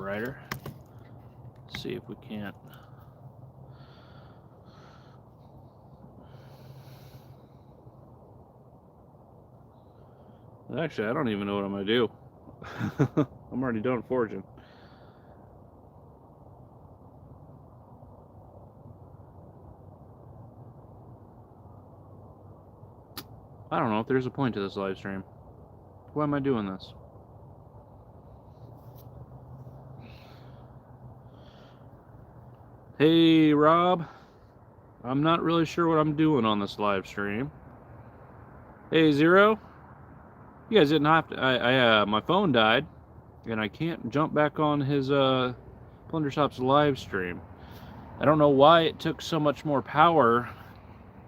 brighter. Let's see if we can't. Actually, I don't even know what I'm going to do. I'm already done forging. I don't know if there's a point to this live stream. Why am I doing this? Hey, Rob. I'm not really sure what I'm doing on this live stream. Hey, Zero. You guys didn't have to. My phone died, and I can't jump back on his Plunder Shop's live stream. I don't know why it took so much more power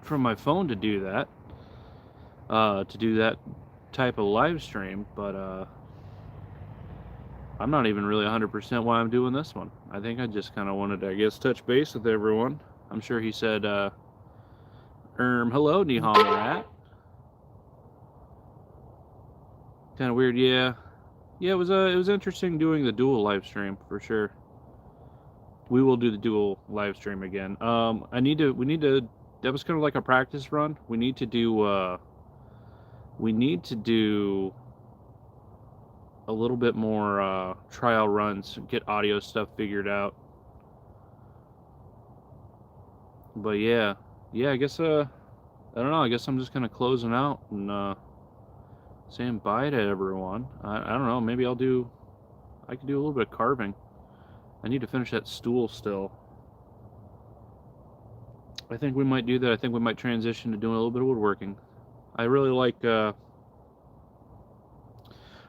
from my phone to do that. To do that type of live stream, but I'm not even really 100% why I'm doing this one. I think I just kind of wanted to, I guess, touch base with everyone. I'm sure he said, hello, Nihama Rat. Kind of weird, yeah. Yeah, it was interesting doing the dual live stream for sure. We will do the dual live stream again. We need to. That was kind of like a practice run. We need to do a little bit more trial runs, get audio stuff figured out. But yeah, I guess I don't know. I guess I'm just kind of closing out and saying bye to everyone. I don't know. Maybe I could do a little bit of carving. I need to finish that stool still. I think we might do that. I think we might transition to doing a little bit of woodworking. I really like to,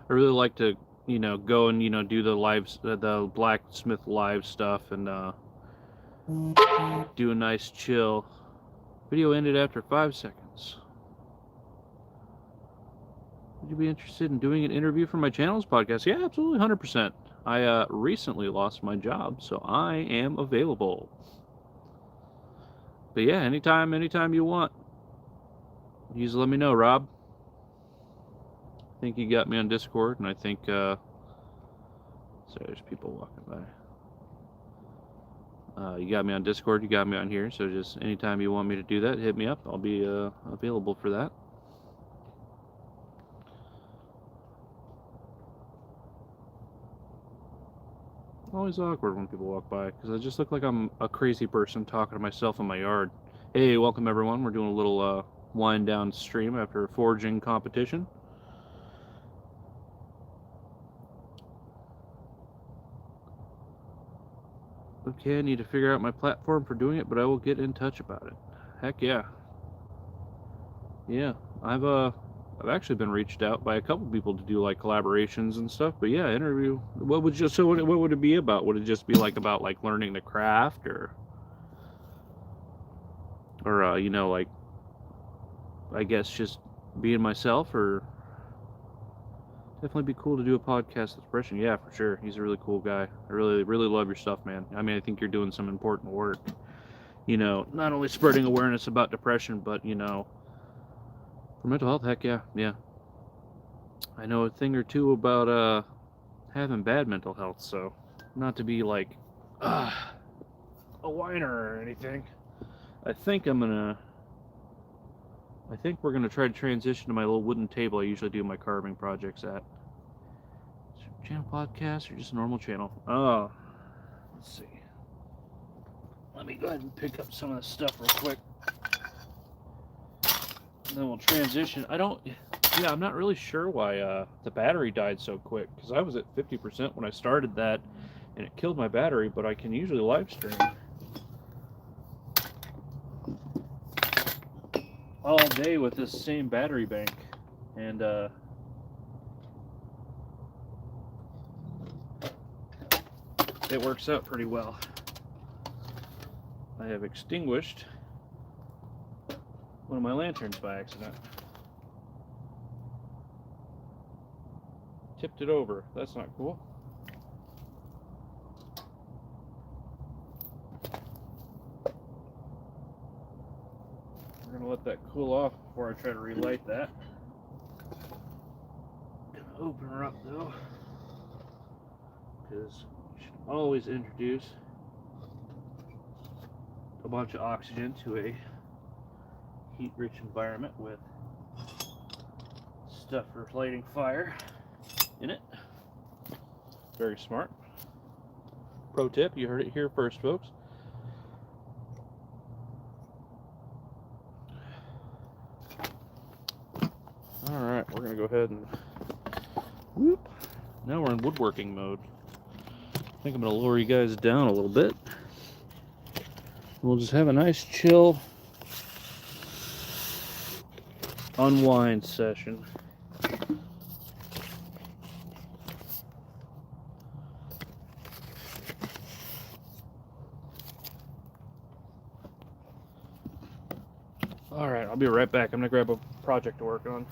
go and, do the blacksmith live stuff and do a nice chill. Video ended after 5 seconds. Would you be interested in doing an interview for my channel's podcast? Yeah, absolutely, 100%. I recently lost my job, so I am available. But yeah, anytime you want. You just let me know, Rob. I think you got me on Discord, and I think, sorry, there's people walking by. You got me on Discord, you got me on here, so just anytime you want me to do that, hit me up. I'll be available for that. Always awkward when people walk by, because I just look like I'm a crazy person talking to myself in my yard. Hey, welcome everyone. We're doing a little wind down stream after a forging competition. Okay, I need to figure out my platform for doing it, but I will get in touch about it. Heck yeah. Yeah, I've actually been reached out by a couple people to do like collaborations and stuff. But yeah, interview. What would it be about? Would it just be like about like learning the craft, or like, I guess just being myself, or definitely be cool to do a podcast with Depression. Yeah, for sure. He's a really cool guy. I really, really love your stuff, man. I mean, I think you're doing some important work. Not only spreading awareness about depression, but for mental health. Heck yeah, yeah. I know a thing or two about having bad mental health, so not to be like a whiner or anything. I think we're gonna try to transition to my little wooden table I usually do my carving projects at. Channel podcast or just a normal channel? Let's see. Let me go ahead and pick up some of this stuff real quick. And then we'll transition. I'm not really sure why the battery died so quick, because I was at 50% when I started that, and it killed my battery, but I can usually live stream all day with this same battery bank, and it works out pretty well. I have extinguished one of my lanterns by accident. Tipped it over. That's not cool. We're gonna let that cool off before I try to relight that. Gonna open her up though, because should always introduce a bunch of oxygen to a heat-rich environment with stuff for lighting fire in it. Very smart. Pro tip, you heard it here first, folks. Alright, we're going to go ahead and whoop. Now we're in woodworking mode. I think I'm going to lower you guys down a little bit. We'll just have a nice chill unwind session. Alright, I'll be right back. I'm going to grab a project to work on.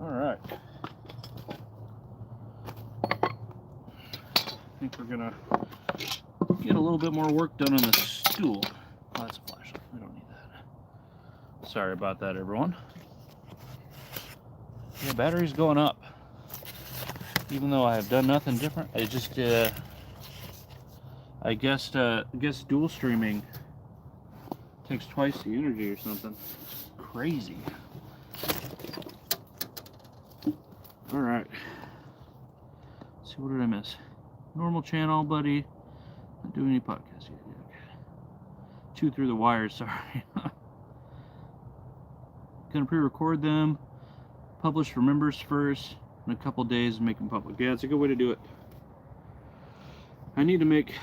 Alright. I think we're gonna get a little bit more work done on the stool. Oh, that's a flashlight. We don't need that. Sorry about that, everyone. Yeah, battery's going up. Even though I have done nothing different, I just I guess dual streaming takes twice the energy or something. It's crazy. Alright. See, what did I miss? Normal channel, buddy. Not doing any podcasts yet. Okay. Chew through the wires, sorry. Gonna pre-record them, publish for members first, in a couple days and make them public. Yeah, it's a good way to do it. I need to make,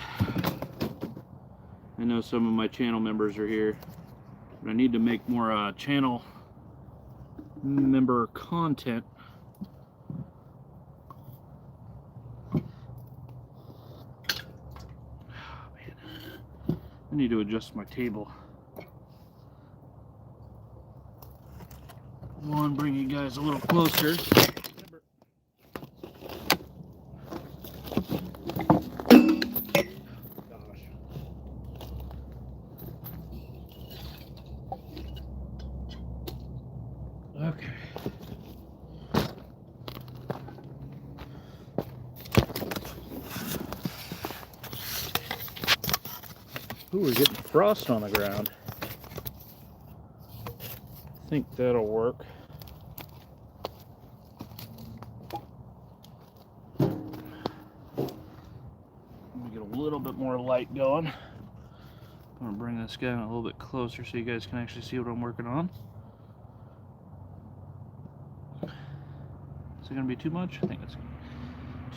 I know some of my channel members are here, but I need to make more channel member content. I need to adjust my table. One, bring you guys a little closer. Okay. Ooh, we're getting frost on the ground. I think that'll work. Let me get a little bit more light going. I'm gonna bring this guy a little bit closer so you guys can actually see what I'm working on. Is it gonna be too much? I think it's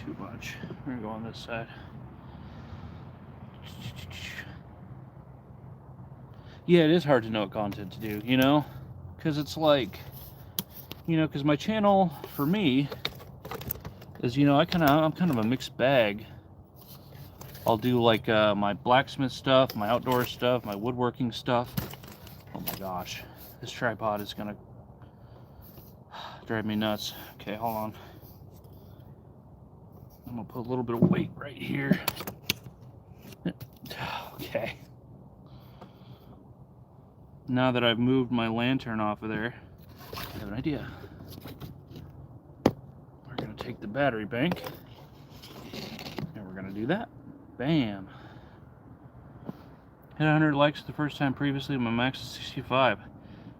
too much. We're gonna go on this side. Yeah, it is hard to know what content to do, you know? Because it's like, you know, because my channel, for me, is, you know, I'm kind of a mixed bag. I'll do like my blacksmith stuff, my outdoor stuff, my woodworking stuff. Oh my gosh, this tripod is gonna drive me nuts. Okay, hold on. I'm gonna put a little bit of weight right here. Okay. Now that I've moved my lantern off of there, I have an idea. We're gonna take the battery bank and we're gonna do that. Bam. Hit 100 likes the first time previously, my max is 65.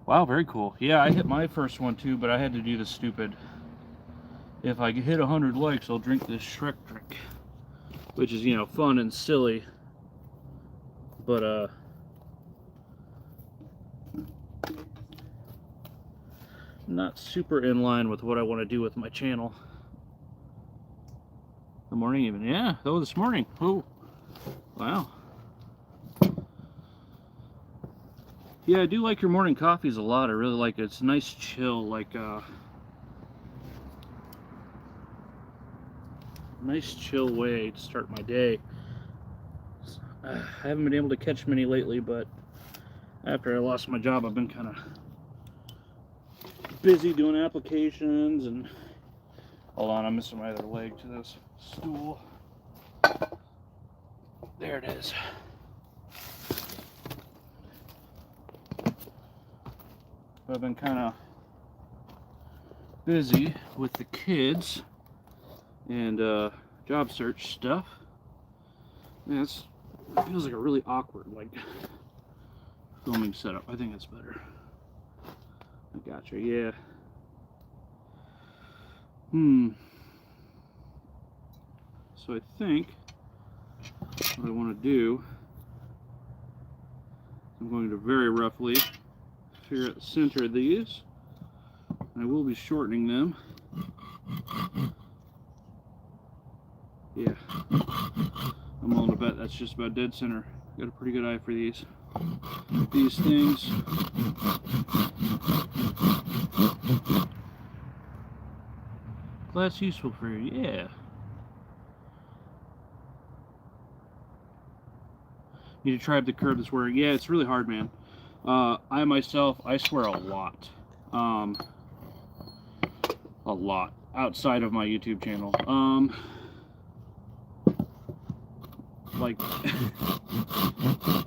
Wow, very cool. Yeah, I hit my first one too, but I had to do the stupid, if I hit 100 likes, I'll drink this Shrek drink. which is, you know, fun and silly, but not super in line with what I want to do with my channel. The morning even, yeah, oh, this morning, oh, wow. Yeah, I do like your morning coffees a lot. I really like it. It's a nice chill, like nice chill way to start my day. I haven't been able to catch many lately, but after I lost my job, I've been kind of busy doing applications and... Hold on, I'm missing my other leg to this stool. There it is. I've been kind of busy with the kids and job search stuff. Man, it feels like a really awkward, like, filming setup. I think that's better. I gotcha, yeah. So I think what I want to do, I'm going to very roughly figure out the center of these. I will be shortening them. Yeah, I'm willing to bet that's just about dead center. Got a pretty good eye for these things. That's useful for you, yeah. Need to try up the curve that's wearing. Yeah, it's really hard, man. I myself, I swear a lot. A lot. Outside of my YouTube channel. Like,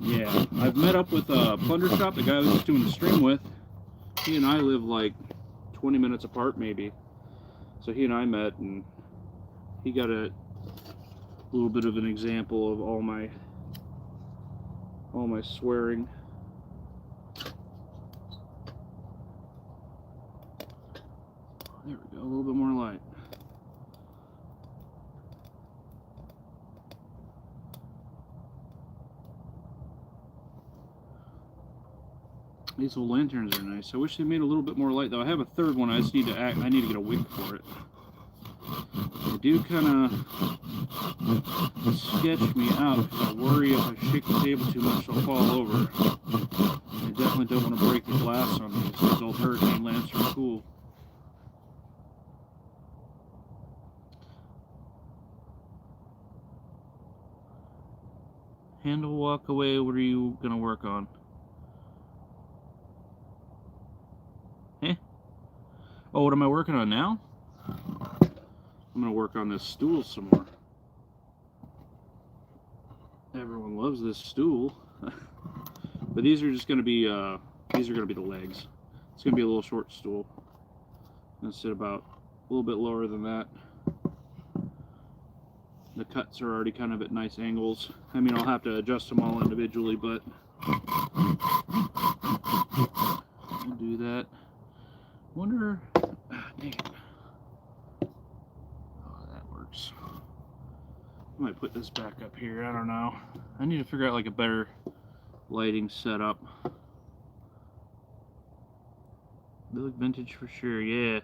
yeah. I've met up with Plunder Shop, the guy I was just doing the stream with. He and I live like 20 minutes apart, maybe. So he and I met, and he got a little bit of an example of all my swearing. There we go, a little bit more light. These little lanterns are nice. I wish they made a little bit more light, though. I have a third one. I just need to I need to get a wick for it. They do kind of sketch me out because I worry if I shake the table too much, I'll fall over. I definitely don't want to break the glass on these. These old hurricane lamps are cool. Handle walk away. What are you gonna work on? Eh? Oh, what am I working on now? I'm gonna work on this stool some more. Everyone loves this stool. But these are just gonna be the legs. It's gonna be a little short stool. I'm gonna sit about a little bit lower than that. The cuts are already kind of at nice angles. I mean, I'll have to adjust them all individually, but I'll do that. Wonder, dang it. Oh, that works. I might put this back up here. I don't know. I need to figure out like a better lighting setup. They look vintage for sure. Yeah.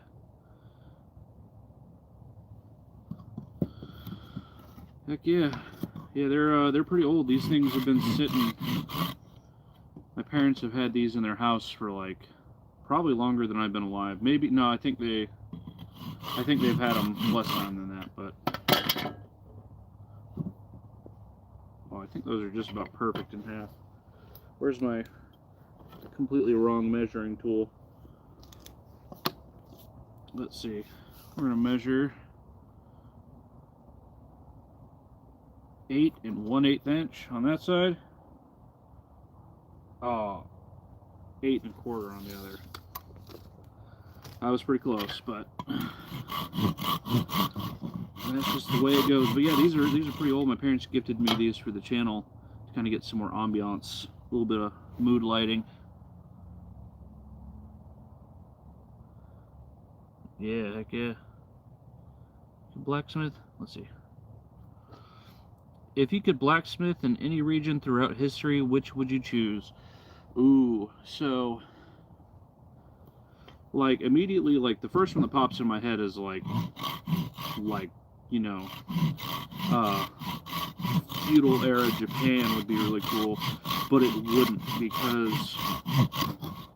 Heck yeah. Yeah, they're pretty old. These things have been sitting. My parents have had these in their house for like probably longer than I've been alive. Maybe no, I think they've had them less time than that, but oh, I think those are just about perfect in half. Where's my completely wrong measuring tool? Let's see. We're gonna measure 8 1/8 inch on that side. Oh, 8 1/4 on the other. I was pretty close, but that's just the way it goes. But yeah, these are pretty old. My parents gifted me these for the channel to kind of get some more ambiance, a little bit of mood lighting. Yeah, heck yeah. Blacksmith. Let's see. If you could blacksmith in any region throughout history, which would you choose? Ooh, so like immediately, like the first one that pops in my head is like you know, uh, feudal era Japan would be really cool, but it wouldn't because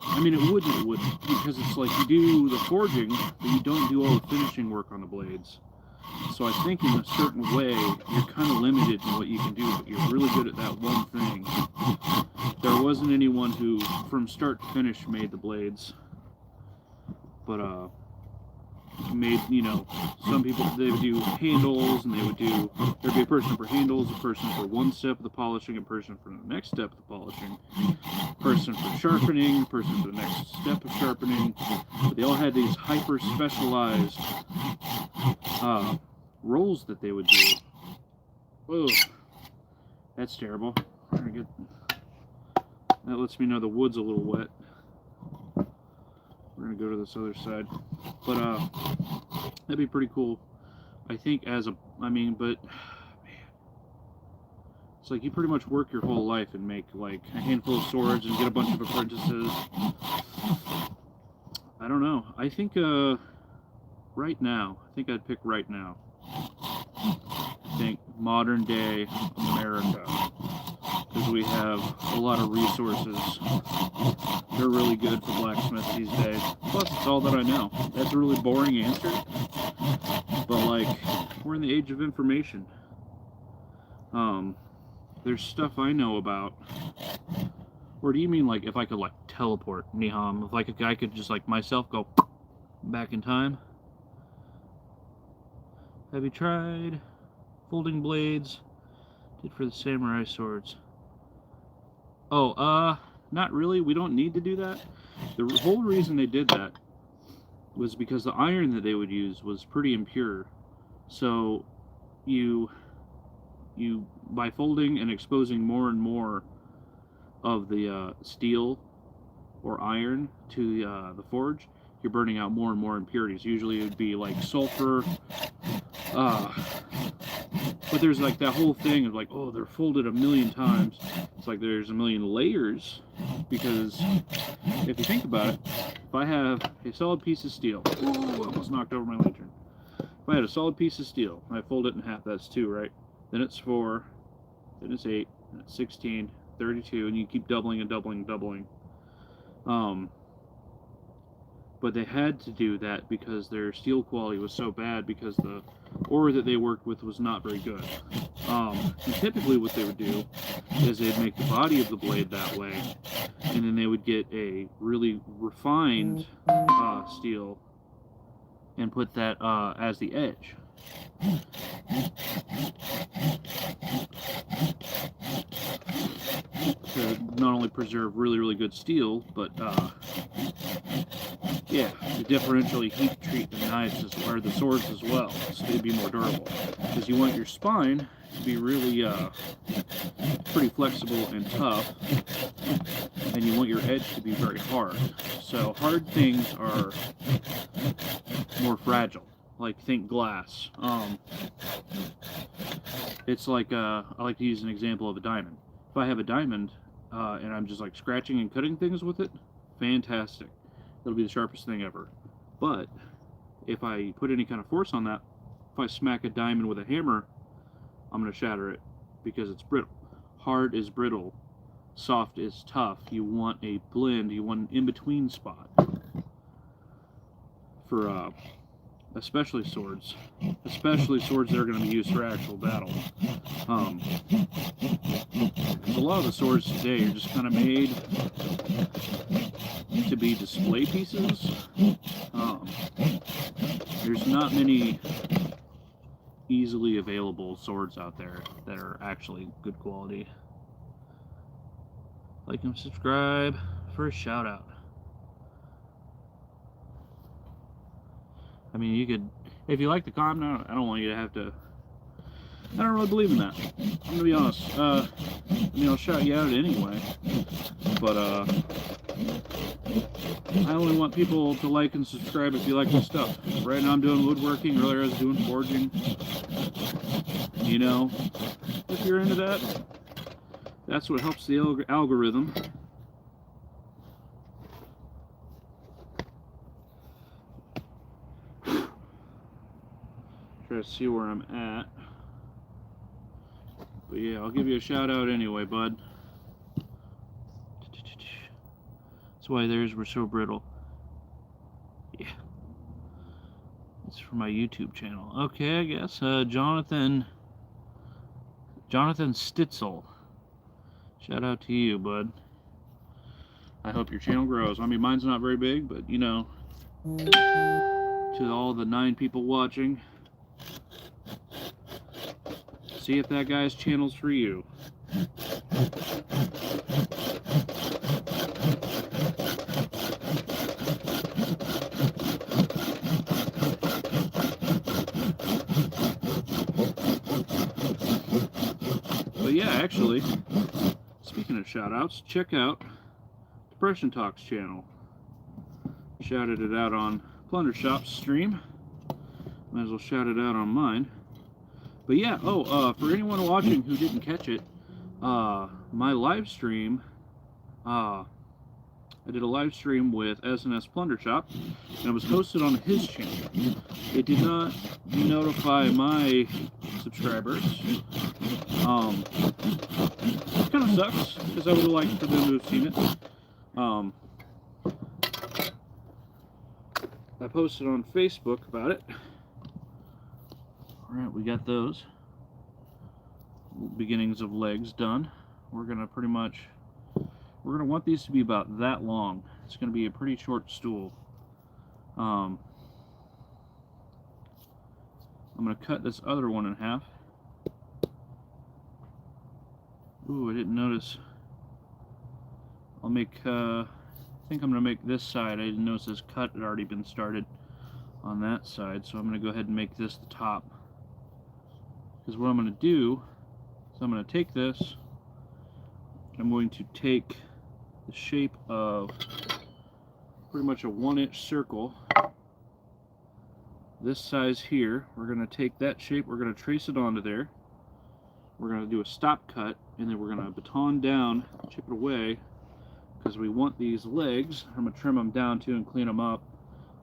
I mean it wouldn't because it's like you do the forging, but you don't do all the finishing work on the blades. So I think in a certain way, you're kind of limited in what you can do, but you're really good at that one thing. There wasn't anyone who, from start to finish, made the blades. But, made, you know, some people, they would do handles, and they would do, there'd be a person for handles, a person for one step of the polishing, a person for the next step of the polishing, a person for sharpening, a person for the next step of sharpening. But they all had these hyper-specialized, rolls that they would do. Ugh, that's terrible. That lets me know the wood's a little wet. We're gonna go to this other side, but that'd be pretty cool. I think but man, it's like you pretty much work your whole life and make like a handful of swords and get a bunch of apprentices. I don't know. I think right now, I think I'd pick right now. I think modern day America, because we have a lot of resources. They're really good for blacksmiths these days. Plus, it's all that I know. That's a really boring answer, but like, we're in the age of information. There's stuff I know about. Or do you mean like if I could like teleport, Niham? If like a guy could just like myself go back in time? Have you tried folding blades? Did for the samurai swords. Oh, not really. We don't need to do that. The whole reason they did that was because the iron that they would use was pretty impure. So you by folding and exposing more and more of the steel or iron to the forge, you're burning out more and more impurities. Usually it would be like sulfur, but there's like that whole thing of like, oh, they're folded a million times. It's like there's a million layers, because if you think about it, if I have a solid piece of steel, ooh, I almost knocked over my lantern. If I had a solid piece of steel, and I fold it in half, that's 2, right? Then it's 4, then it's 8, then it's 16, 32, and you keep doubling and doubling and doubling. But they had to do that because their steel quality was so bad, because the ore that they worked with was not very good. And typically what they would do is they'd make the body of the blade that way, and then they would get a really refined steel and put that as the edge. To not only preserve really, really good steel, but yeah, to differentially heat treat the knives or the swords as well, so they'd be more durable. Because you want your spine to be really pretty flexible and tough, and you want your edge to be very hard. So hard things are more fragile. Like, think glass. It's like, I like to use an example of a diamond. If I have a diamond, and I'm just like scratching and cutting things with it, fantastic. It'll be the sharpest thing ever. But if I put any kind of force on that, if I smack a diamond with a hammer, I'm going to shatter it, because it's brittle. Hard is brittle. Soft is tough. You want a blend. You want an in-between spot. For, especially swords that are going to be used for actual battle. Because a lot of the swords today are just kind of made to be display pieces. There's not many easily available swords out there that are actually good quality. Like and subscribe for a shout out. I mean, you could, if you like the comment, I don't want you to have to, I don't really believe in that. I'm gonna be honest. I mean, I'll shout you out anyway, but I only want people to like and subscribe if you like my stuff. Right now I'm doing woodworking, earlier I was doing forging, you know, if you're into that. That's what helps the algorithm. Try to see where I'm at. But yeah, I'll give you a shout out anyway, bud. That's why theirs were so brittle. Yeah. It's for my YouTube channel. Okay, I guess. Jonathan Stitzel. Shout out to you, bud. I hope your channel grows. I mean, mine's not very big, but you know, to all the 9 people watching, see if that guy's channel's for you. But yeah, actually, speaking of shout-outs, check out Depression Talks channel. Shouted it out on Plunder Shop's stream. Might as well shout it out on mine. But yeah, for anyone watching who didn't catch it, my live stream, I did a live stream with SNS Plunder Shop, and it was hosted on his channel. It did not notify my subscribers. It kind of sucks, because I would have liked for them to have seen it. I posted on Facebook about it. Alright, we got those beginnings of legs done. We're gonna want these to be about that long. It's gonna be a pretty short stool. I'm gonna cut this other one in half. Ooh, I didn't notice. I'll make, I think I'm gonna make this side. I didn't notice this cut had already been started on that side, so I'm gonna go ahead and make this the top. Because what I'm gonna do is I'm gonna take this, I'm going to take the shape of pretty much a 1-inch circle, this size here. We're going to take that shape, we're going to trace it onto there, we're going to do a stop cut, and then we're going to baton down, chip it away, because we want these legs, I'm going to trim them down too and clean them up,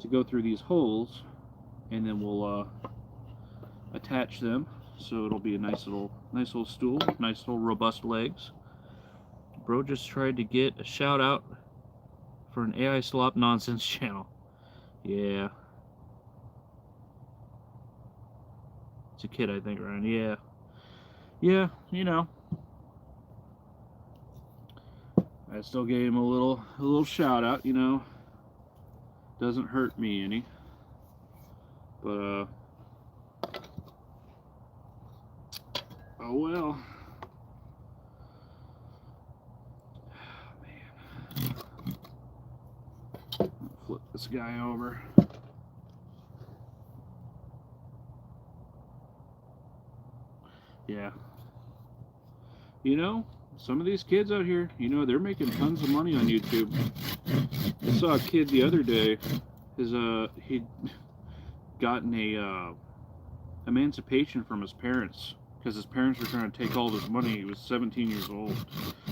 to go through these holes, and then we'll attach them, so it'll be a nice little stool, nice little robust legs. Bro just tried to get a shout out for an AI slop nonsense channel. Yeah. It's a kid, I think, Ryan. Yeah. Yeah, you know. I still gave him a little shout out, you know. Doesn't hurt me any. But oh well. Flip this guy over. Yeah. You know, some of these kids out here, you know, they're making tons of money on YouTube. I saw a kid the other day, he'd gotten a emancipation from his parents, because his parents were trying to take all this money. He was 17 years old,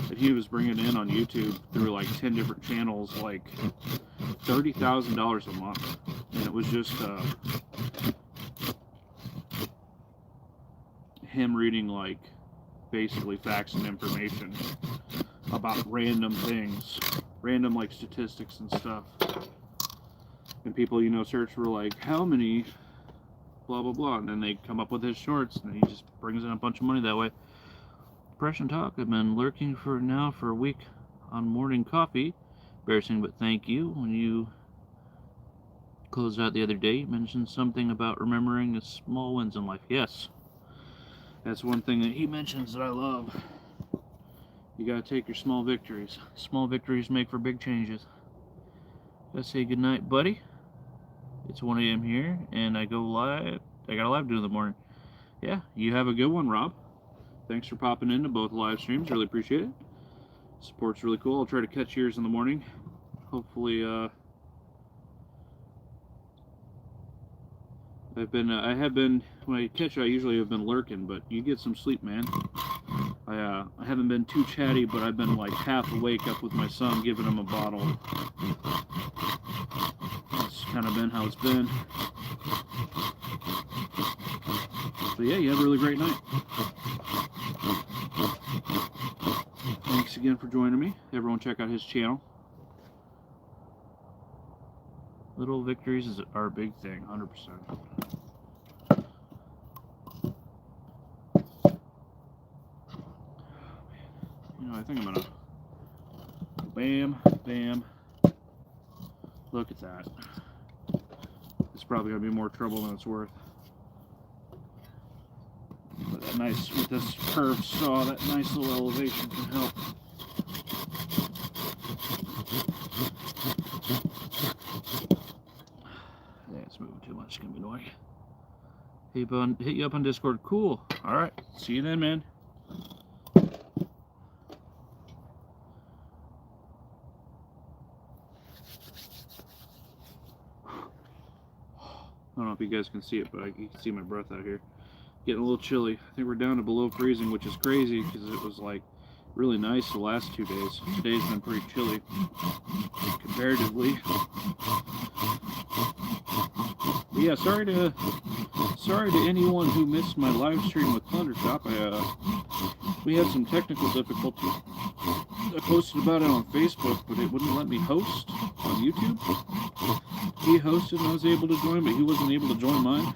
and he was bringing in on YouTube through like 10 different channels, like $30,000 a month, and it was just him reading like basically facts and information about random things, random like statistics and stuff, and people, you know, search for like how many blah blah blah, and then they come up with his shorts, and he just brings in a bunch of money that way. Depression Talk, I've been lurking for a week on morning coffee. Embarrassing, but thank you. When you closed out the other day, you mentioned something about remembering the small wins in life. Yes, that's one thing that he mentions that I love. You gotta take your small victories. Small victories make for big changes. Gotta say goodnight, buddy. It's 1 a.m. here, and I go live. I got a live do in the morning. Yeah, you have a good one, Rob. Thanks for popping into both live streams. Really appreciate it. Support's really cool. I'll try to catch yours in the morning. Hopefully, I have been, when I catch you, I usually have been lurking, but you get some sleep, man. I haven't been too chatty, but I've been like half awake up with my son, giving him a bottle. That's kind of been how it's been. So yeah, you have a really great night. Thanks again for joining me. Everyone check out his channel. Little victories is our big thing, 100%. You know, I think I'm gonna bam, bam. Look at that. It's probably gonna be more trouble than it's worth. But that nice, with this curved saw, that nice little elevation can help. Yeah, it's moving too much. It's gonna be annoying. Hit you up on Discord. Cool. All right. See you then, man. I don't know if you guys can see it, but you can see my breath out here. Getting a little chilly. I think we're down to below freezing, which is crazy because it was like really nice the last 2 days. Today's been pretty chilly comparatively. But yeah, sorry to anyone who missed my live stream with Thundertop. We had some technical difficulty. I posted about it on Facebook, but it wouldn't let me host on YouTube. He hosted and I was able to join, but he wasn't able to join mine.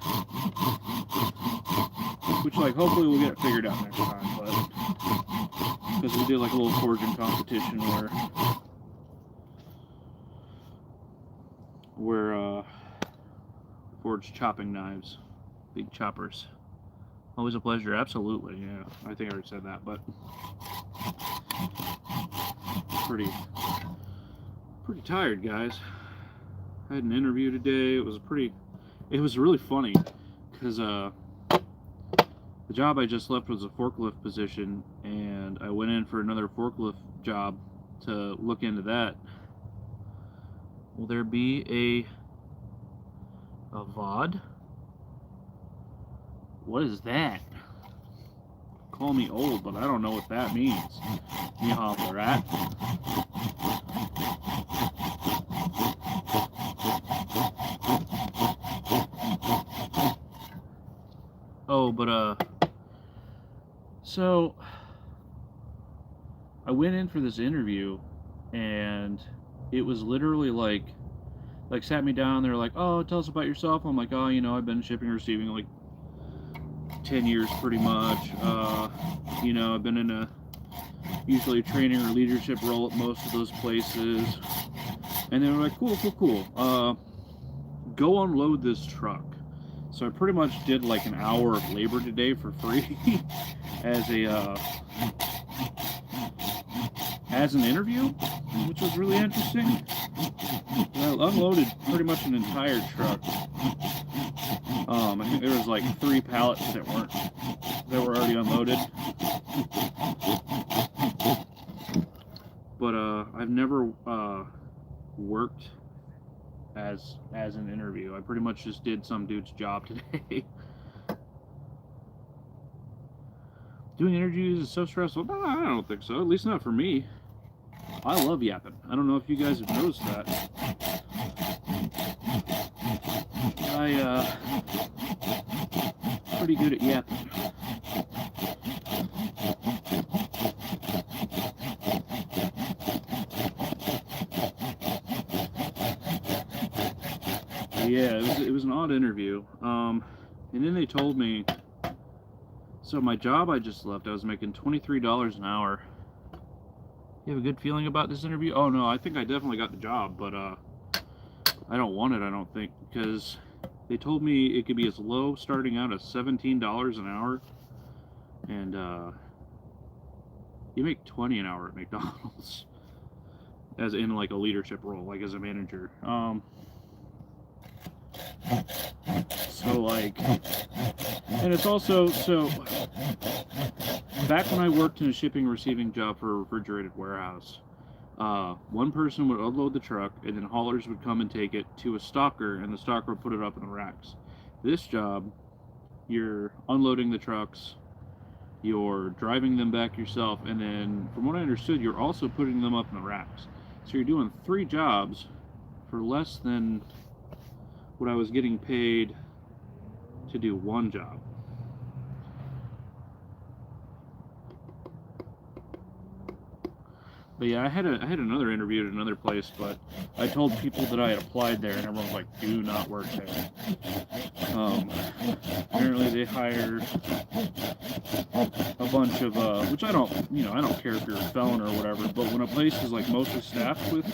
Which, like, hopefully we'll get it figured out next time, but because we did like a little forging competition where forged chopping knives, big choppers. Always a pleasure. Absolutely, yeah. I think I already said that, but pretty tired, guys. I had an interview today. It was really funny because the job I just left was a forklift position, and I went in for another forklift job to look into that. Will there be a VOD? What is that? Call me old, but I don't know what that means. You holler, right? Oh, but so I went in for this interview, and it was literally like sat me down. They're like, "Oh, tell us about yourself." I'm like, "Oh, you know, I've been shipping and receiving like 10 years pretty much. You know, I've been in a usually training or leadership role at most of those places." And they were like, "Cool. Go unload this truck." So I pretty much did like an hour of labor today for free as an interview, which was really interesting. I unloaded pretty much an entire truck. I think there was like 3 pallets that were already unloaded. But I've never worked as an interview. I pretty much just did some dude's job today. Doing interviews is so stressful. No, I don't think so. At least not for me. I love yapping. I don't know if you guys have noticed that. Pretty good at yapping. Yeah, it was an odd interview. And then they told me, so my job I just left, I was making $23 an hour. You have a good feeling about this interview? Oh no, I think I definitely got the job, but I don't want it, I don't think, because they told me it could be as low starting out as $17 an hour, and you make $20 an hour at McDonald's, as in like a leadership role, like as a manager. So like, and it's also, so back when I worked in a shipping and receiving job for a refrigerated warehouse, one person would unload the truck, and then haulers would come and take it to a stocker, and the stocker would put it up in the racks. This job, you're unloading the trucks, you're driving them back yourself, and then, from what I understood, you're also putting them up in the racks. So you're doing 3 jobs for less than what I was getting paid to do 1 job. But yeah, I had another interview at another place, but I told people that I had applied there, and everyone was like, "Do not work there." Apparently they hire a bunch of, which I don't care if you're a felon or whatever, but when a place is like mostly staffed with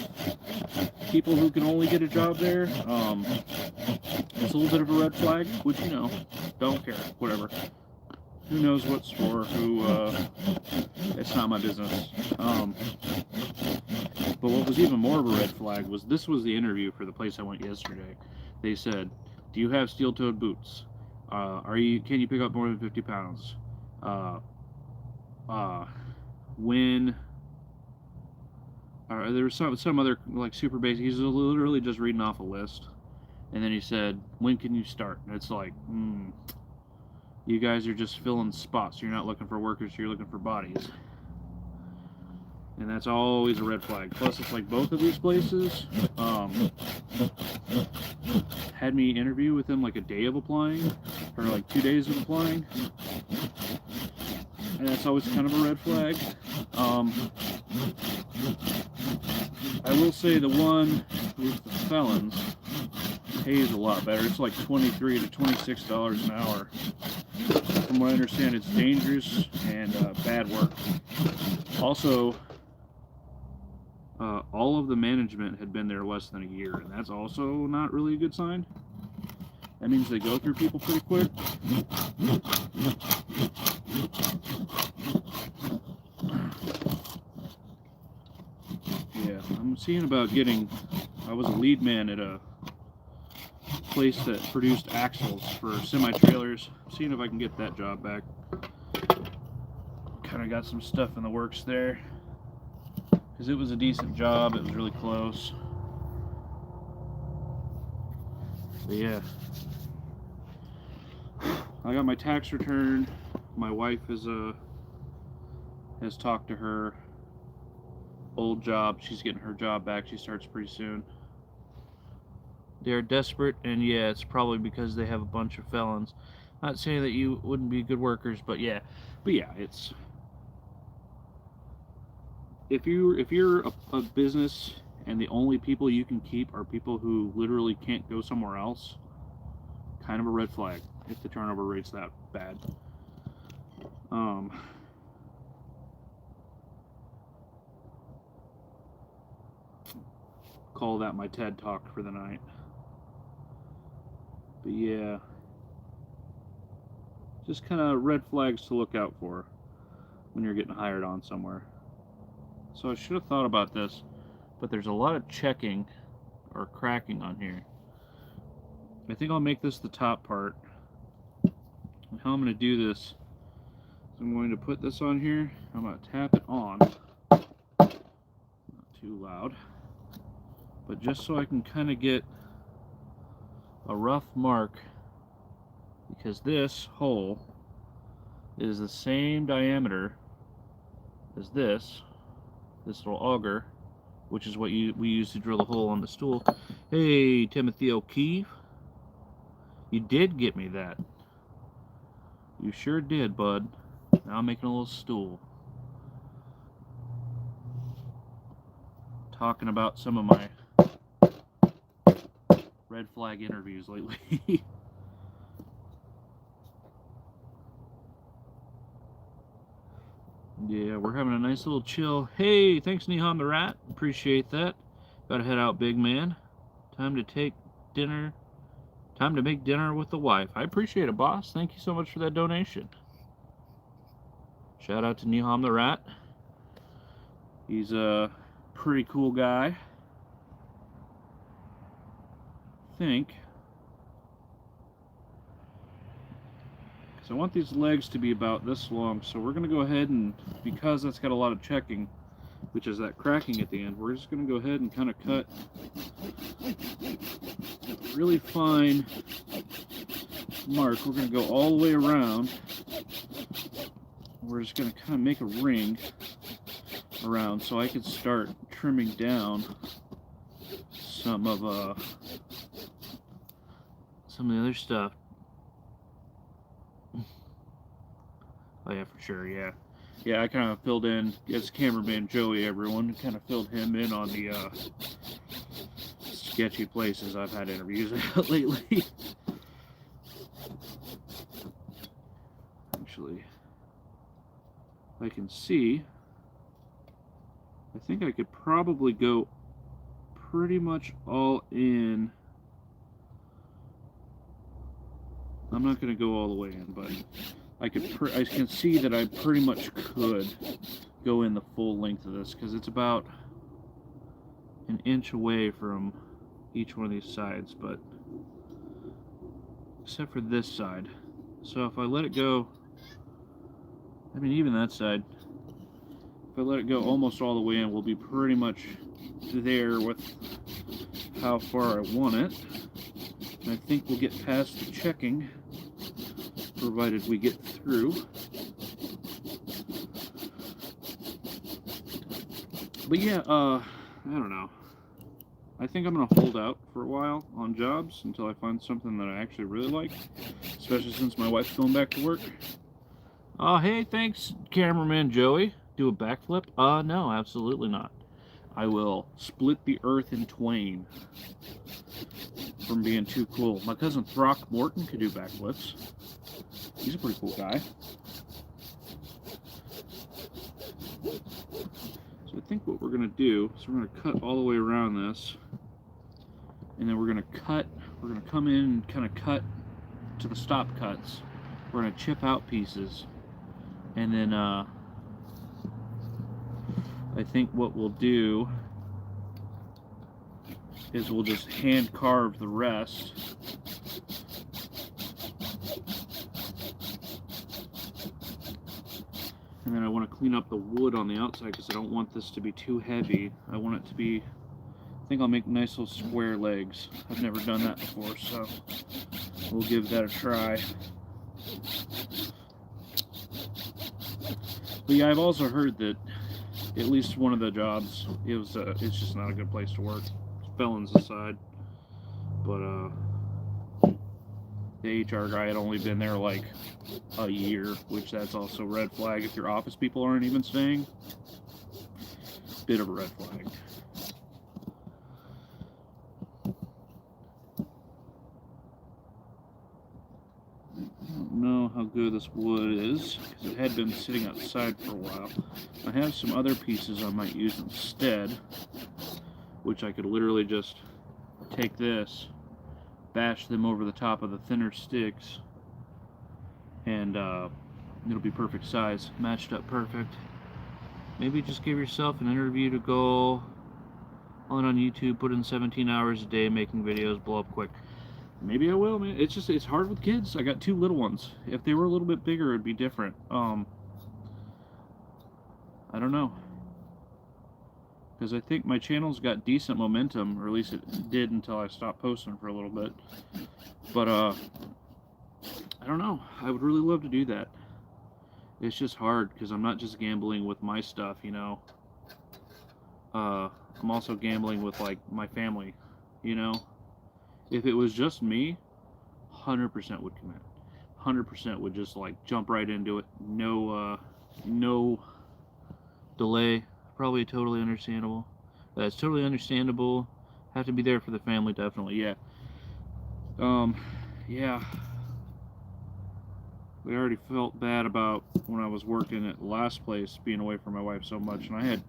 people who can only get a job there, it's a little bit of a red flag, which, don't care, whatever. Who knows what's for who, it's not my business. But what was even more of a red flag was, this was the interview for the place I went yesterday. They said, "Do you have steel-toed boots? Can you pick up more than 50 pounds? There was some other, like, super basic." He's literally just reading off a list. And then he said, "When can you start?" And it's like, you guys are just filling spots. You're not looking for workers, you're looking for bodies. And that's always a red flag. Plus, it's like both of these places had me interview within like a day of applying, or like 2 days of applying. And that's always kind of a red flag. I will say the one with the felons pays a lot better. It's like $23 to $26 an hour. From what I understand, it's dangerous and bad work. Also, all of the management had been there less than a year, and that's also not really a good sign. That means they go through people pretty quick. Yeah, I'm seeing about I was a lead man at a place that produced axles for semi-trailers. Seeing if I can get that job back. Kind of got some stuff in the works there, because it was a decent job. It was really close. But yeah, I got my tax return. My wife has talked to her old job. She's getting her job back. She starts pretty soon. They're desperate, and yeah, it's probably because they have a bunch of felons. Not saying that you wouldn't be good workers, but yeah, it's, if you're a business and the only people you can keep are people who literally can't go somewhere else, kind of a red flag if the turnover rate's that bad. Call that my TED Talk for the night. But yeah, just kind of red flags to look out for when you're getting hired on somewhere. So I should have thought about this, but there's a lot of checking or cracking on here. I think I'll make this the top part. And how I'm going to do this is I'm going to put this on here. I'm going to tap it on. Not too loud. But just so I can kind of get a rough mark, because this hole is the same diameter as this little auger, which is what we use to drill a hole on the stool. Hey, Timothy O'Keefe, you did get me that. You sure did, bud. Now I'm making a little stool. Talking about some of my red flag interviews lately. Yeah, we're having a nice little chill. Hey, thanks Niham the Rat. Appreciate that. Gotta head out, big man. Time to make dinner with the wife. I appreciate it, boss. Thank you so much for that donation. Shout out to Niham the Rat. He's a pretty cool guy. I think. So I want these legs to be about this long, so we're going to go ahead and, because that's got a lot of checking, which is that cracking at the end, we're just going to go ahead and kind of cut really fine mark, we're going to go all the way around. We're just going to kind of make a ring around so I can start trimming down some of the other stuff. Oh yeah, for sure, yeah. Yeah, I kind of filled in, as cameraman Joey, everyone, kind of filled him in on the sketchy places I've had interviews at lately. Actually, I can see, I think I could probably go pretty much all in. I'm not going to go all the way in, but I can see that I pretty much could go in the full length of this, because it's about an inch away from each one of these sides, but except for this side. So if I let it go, I mean even that side, if I let it go almost all the way in, we'll be pretty much there with how far I want it. And I think we'll get past the checking, provided we get through. But yeah, I don't know. I think I'm going to hold out for a while on jobs until I find something that I actually really like, especially since my wife's going back to work. Oh, hey, thanks, cameraman Joey. Do a backflip? No, absolutely not. I will split the earth in twain from being too cool. My cousin Throckmorton could do backflips. He's a pretty cool guy. So I think what we're going to do is we're going to cut all the way around this. And then we're going to come in and kind of cut to the stop cuts. We're going to chip out pieces. And then I think what we'll do is we'll just hand carve the rest. And then I want to clean up the wood on the outside because I don't want this to be too heavy. I want it to be, I think I'll make nice little square legs. I've never done that before, so we'll give that a try. But yeah, I've also heard that at least one of the jobs, it's just not a good place to work. Felons aside. But the HR guy had only been there like a year, which that's also a red flag if your office people aren't even staying. Bit of a red flag. I don't know how good this wood is, because it had been sitting outside for a while. I have some other pieces I might use instead, which I could literally just take this, bash them over the top of the thinner sticks, and it'll be perfect size, matched up perfect. Maybe just give yourself an interview to go on YouTube, put in 17 hours a day making videos, blow up quick. Maybe I will, man. It's hard with kids. I got 2 little ones. If they were a little bit bigger, it'd be different. I don't know. Because I think my channel's got decent momentum, or at least it did until I stopped posting for a little bit. But, I don't know. I would really love to do that. It's just hard, because I'm not just gambling with my stuff, you know. I'm also gambling with, like, my family, you know. If it was just me, 100% would commit. 100% would just, like, jump right into it. No delay. Probably totally understandable. That's totally understandable. Have to be there for the family, definitely, yeah. Yeah. We already felt bad about when I was working at the last place, being away from my wife so much, and I had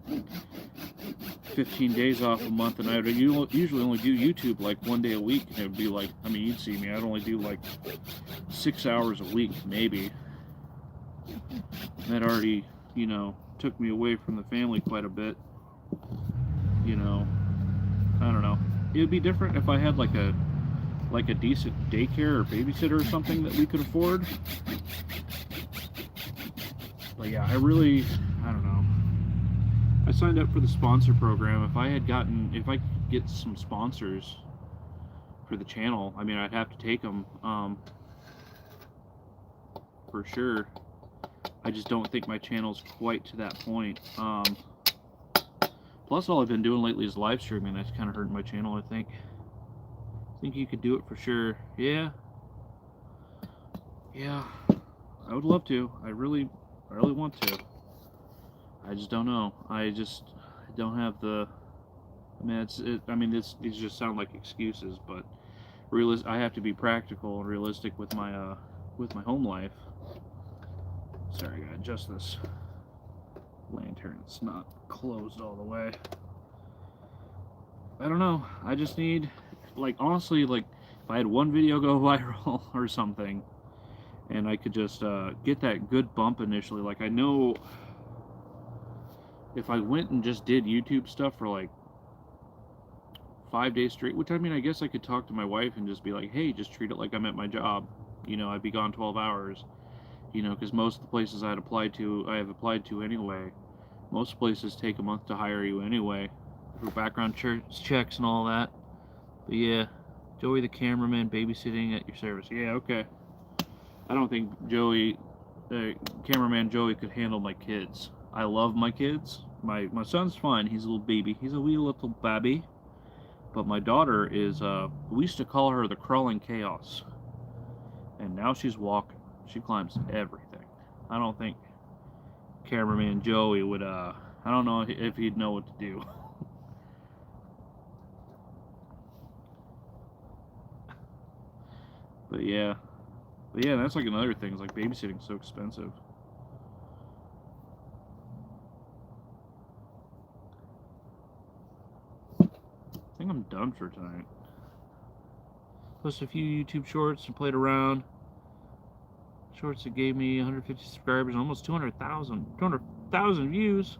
15 days off a month, and I would usually only do YouTube like 1 day a week, and it would be like, I mean, you'd see me, I'd only do like 6 hours a week, maybe. That already, you know, took me away from the family quite a bit. You know, I don't know. It would be different if I had like a decent daycare or babysitter or something that we could afford. But yeah, I don't know. I signed up for the sponsor program. If I could get some sponsors for the channel, I mean, I'd have to take them. for sure. I just don't think my channel's quite to that point. Plus, all I've been doing lately is live streaming. That's kind of hurting my channel, I think. I think you could do it for sure. Yeah. Yeah. I would love to. I really want to. I just don't know. I don't have the... I mean, these just sound like excuses, but I have to be practical and realistic with my home life. Sorry, I gotta adjust this lantern. It's not closed all the way. I don't know. I just need, like, honestly, like, if I had one video go viral or something, and I could just get that good bump initially. Like, I know if I went and just did YouTube stuff for like 5 days straight, which, I mean, I guess I could talk to my wife and just be like, hey, just treat it like I'm at my job. You know, I'd be gone 12 hours. You know, because most of the places I have applied to anyway. Most places take a month to hire you anyway, for background checks and all that. But yeah, Joey the cameraman babysitting at your service. Yeah, okay. I don't think cameraman Joey could handle my kids. I love my kids. My son's fine. He's a little baby. He's a wee little babby. But my daughter is, we used to call her the crawling chaos. And now she's walking. She climbs everything. I don't think cameraman Joey would, I don't know if he'd know what to do. But yeah, that's like another thing. It's like babysitting's so expensive. I think I'm done for tonight. Posted a few YouTube shorts and played around. Shorts that gave me 150 subscribers and almost 200,000 views.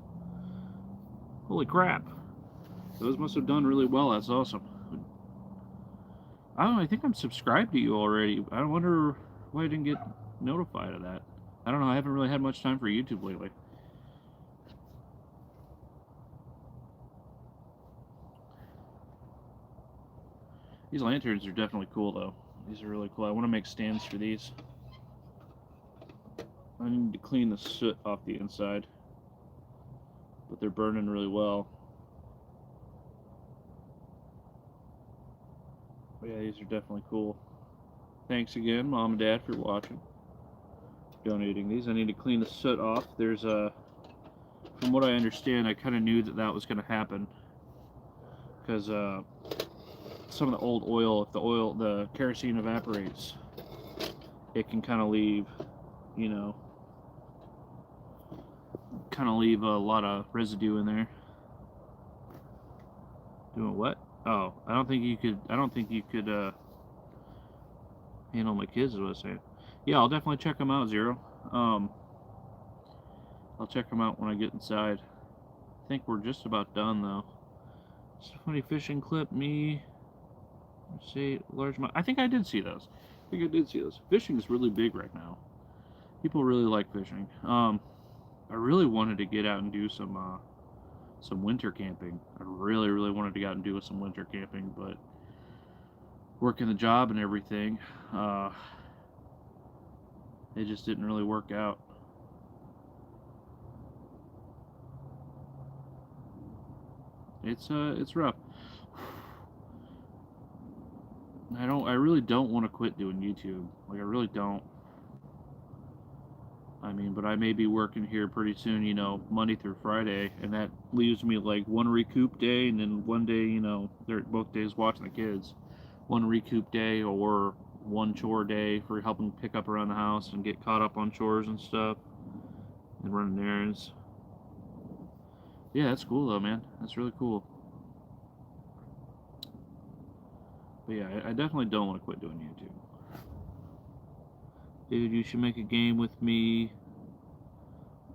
Holy crap. Those must have done really well. That's awesome. I don't know, I think I'm subscribed to you already. I wonder why I didn't get notified of that. I don't know, I haven't really had much time for YouTube lately. These lanterns are definitely cool though. These are really cool. I want to make stands for these. I need to clean the soot off the inside, but they're burning really well. But yeah, these are definitely cool. Thanks again, Mom and Dad, for watching, donating these. I need to clean the soot off. There's from what I understand, I kind of knew that was going to happen, because some of the old oil, if the kerosene evaporates, it can kind of leave, you know, a lot of residue in there. Doing what? Oh, I don't think you could handle my kids, is what I was saying. Yeah, I'll definitely check them out, Zero. I'll check them out when I get inside. I think we're just about done though. It's a funny fishing clip, me. Let's see, large amount. I think I did see those. Fishing is really big right now. People really like fishing. I really wanted to get out and do some winter camping. I really wanted to get out and do some winter camping, but working the job and everything, it just didn't really work out. It's rough. I really don't want to quit doing YouTube. Like, I really don't. I mean, but I may be working here pretty soon, you know, Monday through Friday, and that leaves me like one recoup day, and then one day, you know, they're both days watching the kids. One recoup day or one chore day for helping pick up around the house and get caught up on chores and stuff, and running errands. Yeah, that's cool though, man. That's really cool. But yeah, I definitely don't want to quit doing YouTube. Dude, you should make a game with me.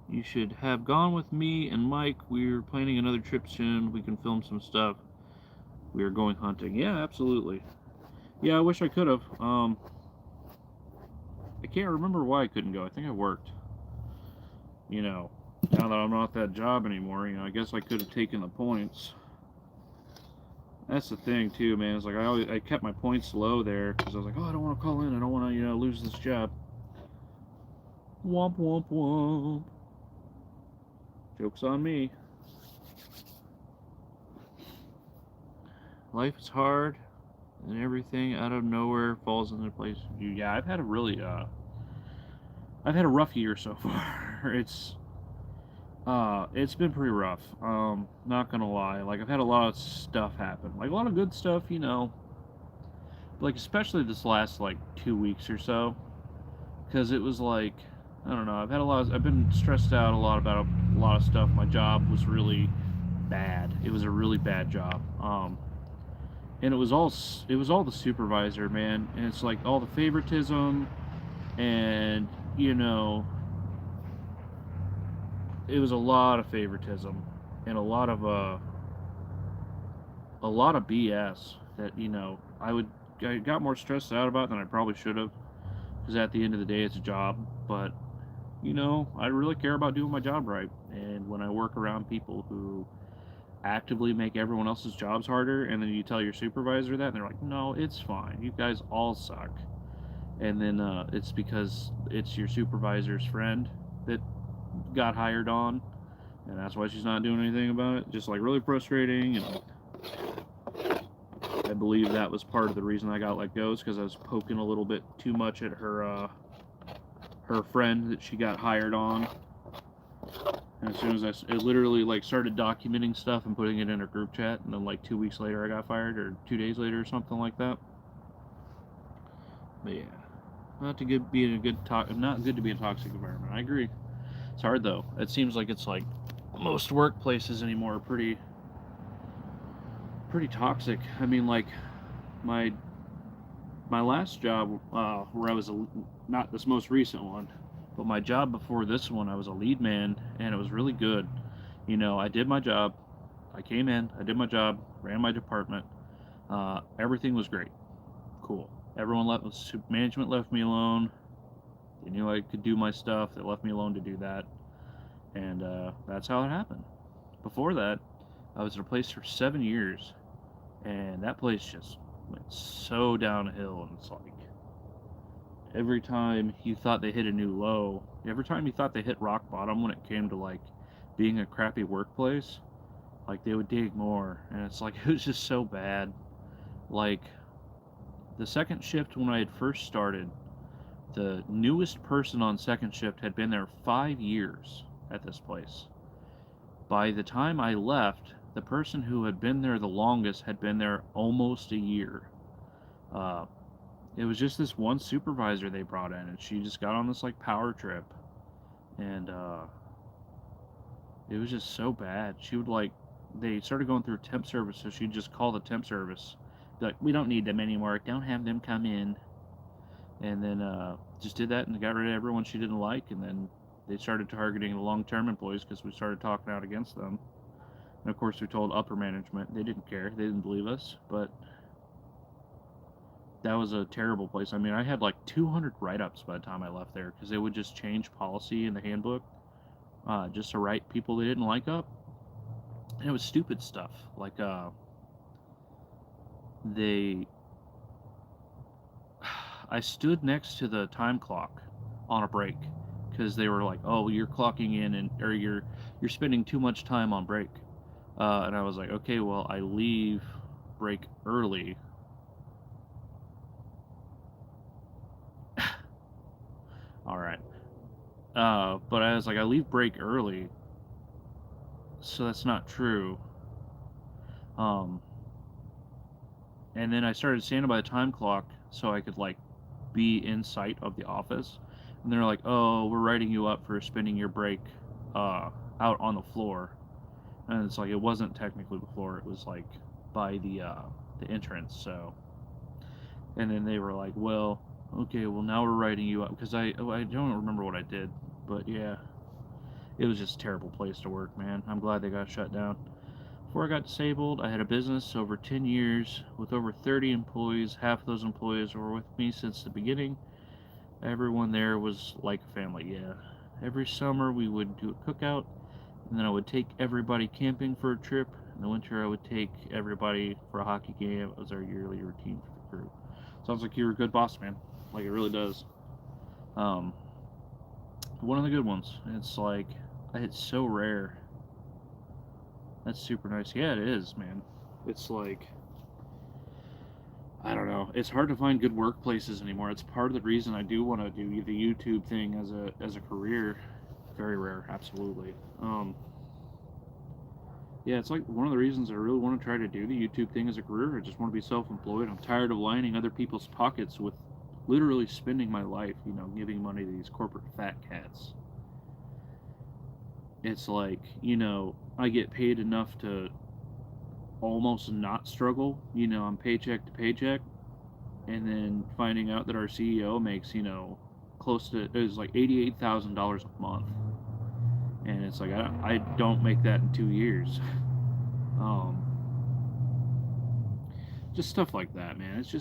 You should have gone with me and Mike. We're planning another trip soon. We can film some stuff. We are going hunting. Yeah, absolutely. Yeah, I wish I could have. I can't remember why I couldn't go. I think I worked. You know, now that I'm not at that job anymore, you know, I guess I could have taken the points. That's the thing too, man. It's like I kept my points low there because I was like, oh, I don't want to call in. I don't want to, you know, lose this job. Womp womp womp. Joke's on me. Life is hard, and everything out of nowhere falls into place. Yeah, I've had a rough year so far. It's been pretty rough. Not gonna lie. Like, I've had a lot of stuff happen. Like, a lot of good stuff, you know. Like, especially this last, like, 2 weeks or so. Because it was like, I don't know, I've been stressed out a lot about a lot of stuff. My job was really bad. It was a really bad job. And it was all the supervisor, man. And it's like all the favoritism, and, you know, it was a lot of favoritism and a lot of BS that, you know, I got more stressed out about than I probably should have, because at the end of the day it's a job. But, you know, I really care about doing my job right, and when I work around people who actively make everyone else's jobs harder, and then you tell your supervisor that, and they're like, no, it's fine, you guys all suck, and then it's because it's your supervisor's friend that got hired on, and that's why she's not doing anything about it. Just, like, really frustrating. And I believe that was part of the reason I got let go, is because I was poking a little bit too much at her friend that she got hired on. And as soon as it literally, like, started documenting stuff and putting it in her group chat, and then, like, 2 weeks later I got fired, or 2 days later or something like that. But yeah, not good to be in a toxic environment. I agree. It's hard though. It seems like it's like most workplaces anymore are pretty toxic. I mean, like, my last job, where I was not this most recent one, but my job before this one, I was a lead man, and it was really good. You know, I did my job. I came in, I did my job, ran my department. Everything was great, cool. Management left me alone. They knew I could do my stuff. They left me alone to do that, and that's how it happened. Before that, I was in a place for 7 years, and that place just went so downhill. And it's like, every time you thought they hit a new low, every time you thought they hit rock bottom when it came to, like, being a crappy workplace, like, they would dig more, and it's like, it was just so bad. Like, the second shift, when I had first started, the newest person on second shift had been there 5 years at this place. By the time I left, the person who had been there the longest had been there almost a year. Uh, it was just this one supervisor they brought in, and she just got on this, like, power trip, and it was just so bad. She would, like, they started going through temp service, so she'd just call the temp service, be like, we don't need them anymore, don't have them come in, and then just did that and got rid of everyone she didn't like. And then they started targeting the long-term employees because we started talking out against them. And of course, we told upper management. They didn't care. They didn't believe us. But that was a terrible place. I mean, I had like 200 write-ups by the time I left there, because they would just change policy in the handbook just to write people they didn't like up. And it was stupid stuff. Like, I stood next to the time clock on a break, because they were like, "Oh, you're clocking in, or you're spending too much time on break." And I was like, "Okay, well, I leave break early." All right. But I was like, "I leave break early," so that's not true. And then I started standing by the time clock so I could, like, be in sight of the office. And they're like, "Oh, we're writing you up for spending your break out on the floor." And it's like, it wasn't technically the floor; it was, like, by the entrance. So, and then they were like, "Well, okay, well, now we're writing you up," because I don't remember what I did, but yeah, it was just a terrible place to work, man. I'm glad they got shut down. Before I got disabled, I had a business over 10 years with over 30 employees. Half of those employees were with me since the beginning. Everyone there was like a family, yeah. Every summer we would do a cookout, and then I would take everybody camping for a trip. In the winter I would take everybody for a hockey game. It was our yearly routine for the crew. Sounds like you're a good boss, man. Like, it really does. One of the good ones. It's like, it's so rare. That's super nice. Yeah, it is, man. It's like, I don't know. It's hard to find good workplaces anymore. It's part of the reason I do want to do the YouTube thing as a career. Very rare, absolutely. Yeah, it's like one of the reasons I really want to try to do the YouTube thing as a career. I just want to be self-employed. I'm tired of lining other people's pockets with literally spending my life, giving money to these corporate fat cats. It's like, I get paid enough to almost not struggle. I'm paycheck to paycheck, and then finding out that our CEO makes, close to, it was like $88,000 a month, and it's like I don't make that in 2 years. Just stuff like that, man. It's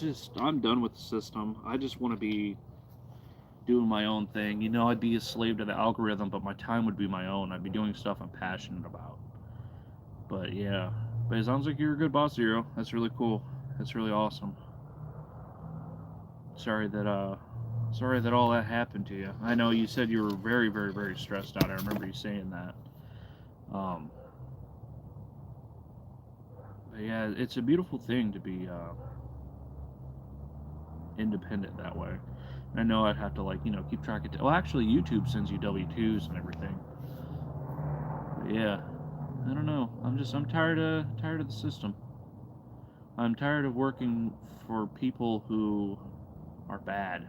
just I'm done with the system. I just want to be doing my own thing. I'd be a slave to the algorithm, but my time would be my own. I'd be doing stuff I'm passionate about. But yeah, but it sounds like you're a good boss, Zero. That's really cool. That's really awesome. Sorry that all that happened to you. I know you said you were very, very, very stressed out. I remember you saying that. But yeah, it's a beautiful thing to be independent that way. And I know I'd have to keep track of. Well, actually, YouTube sends you W-2s and everything. But yeah, I don't know. I'm tired of the system. I'm tired of working for people who are bad.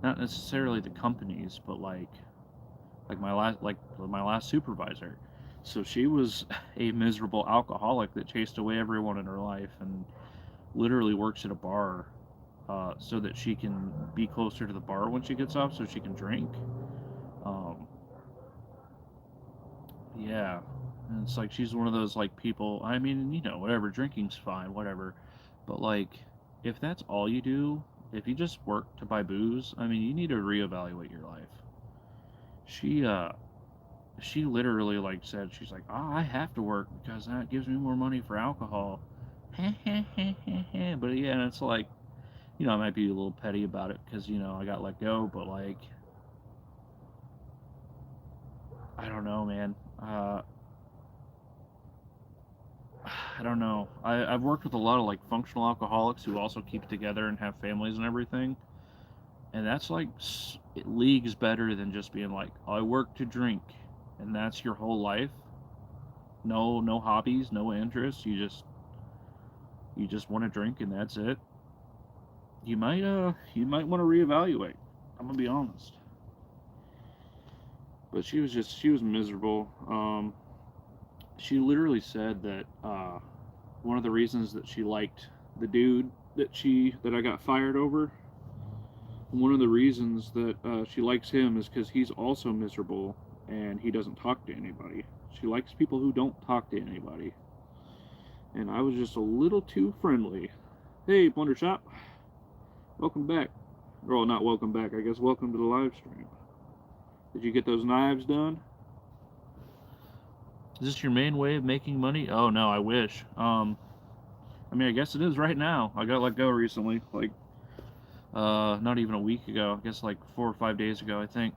Not necessarily the companies, but like my last supervisor. So she was a miserable alcoholic that chased away everyone in her life and literally works at a bar so that she can be closer to the bar when she gets off so she can drink. Yeah. And it's like she's one of those people, I mean, whatever, drinking's fine, whatever. But if that's all you do, if you just work to buy booze, I mean, you need to reevaluate your life. She literally said, she's like, "Oh, I have to work because that gives me more money for alcohol." But yeah, and it's like, I might be a little petty about it because I got let go, but I don't know, man. I don't know. I've worked with a lot of functional alcoholics who also keep together and have families and everything, and that's leagues better than just being like, "I work to drink," and that's your whole life. No hobbies, no interests. You just want to drink and that's it. You might want to reevaluate. I'm gonna be honest. But she was miserable. She literally said that one of the reasons that she liked the dude that I got fired over. One of the reasons that she likes him is because he's also miserable and he doesn't talk to anybody. She likes people who don't talk to anybody. And I was just a little too friendly. Hey, Blunder Shop. Welcome back. Well, not welcome back, I guess. Welcome to the live stream. Did you get those knives done? Is this your main way of making money? Oh, no, I wish. I mean, I guess it is right now. I got let go recently. Not even a week ago. I guess 4 or 5 days ago, I think.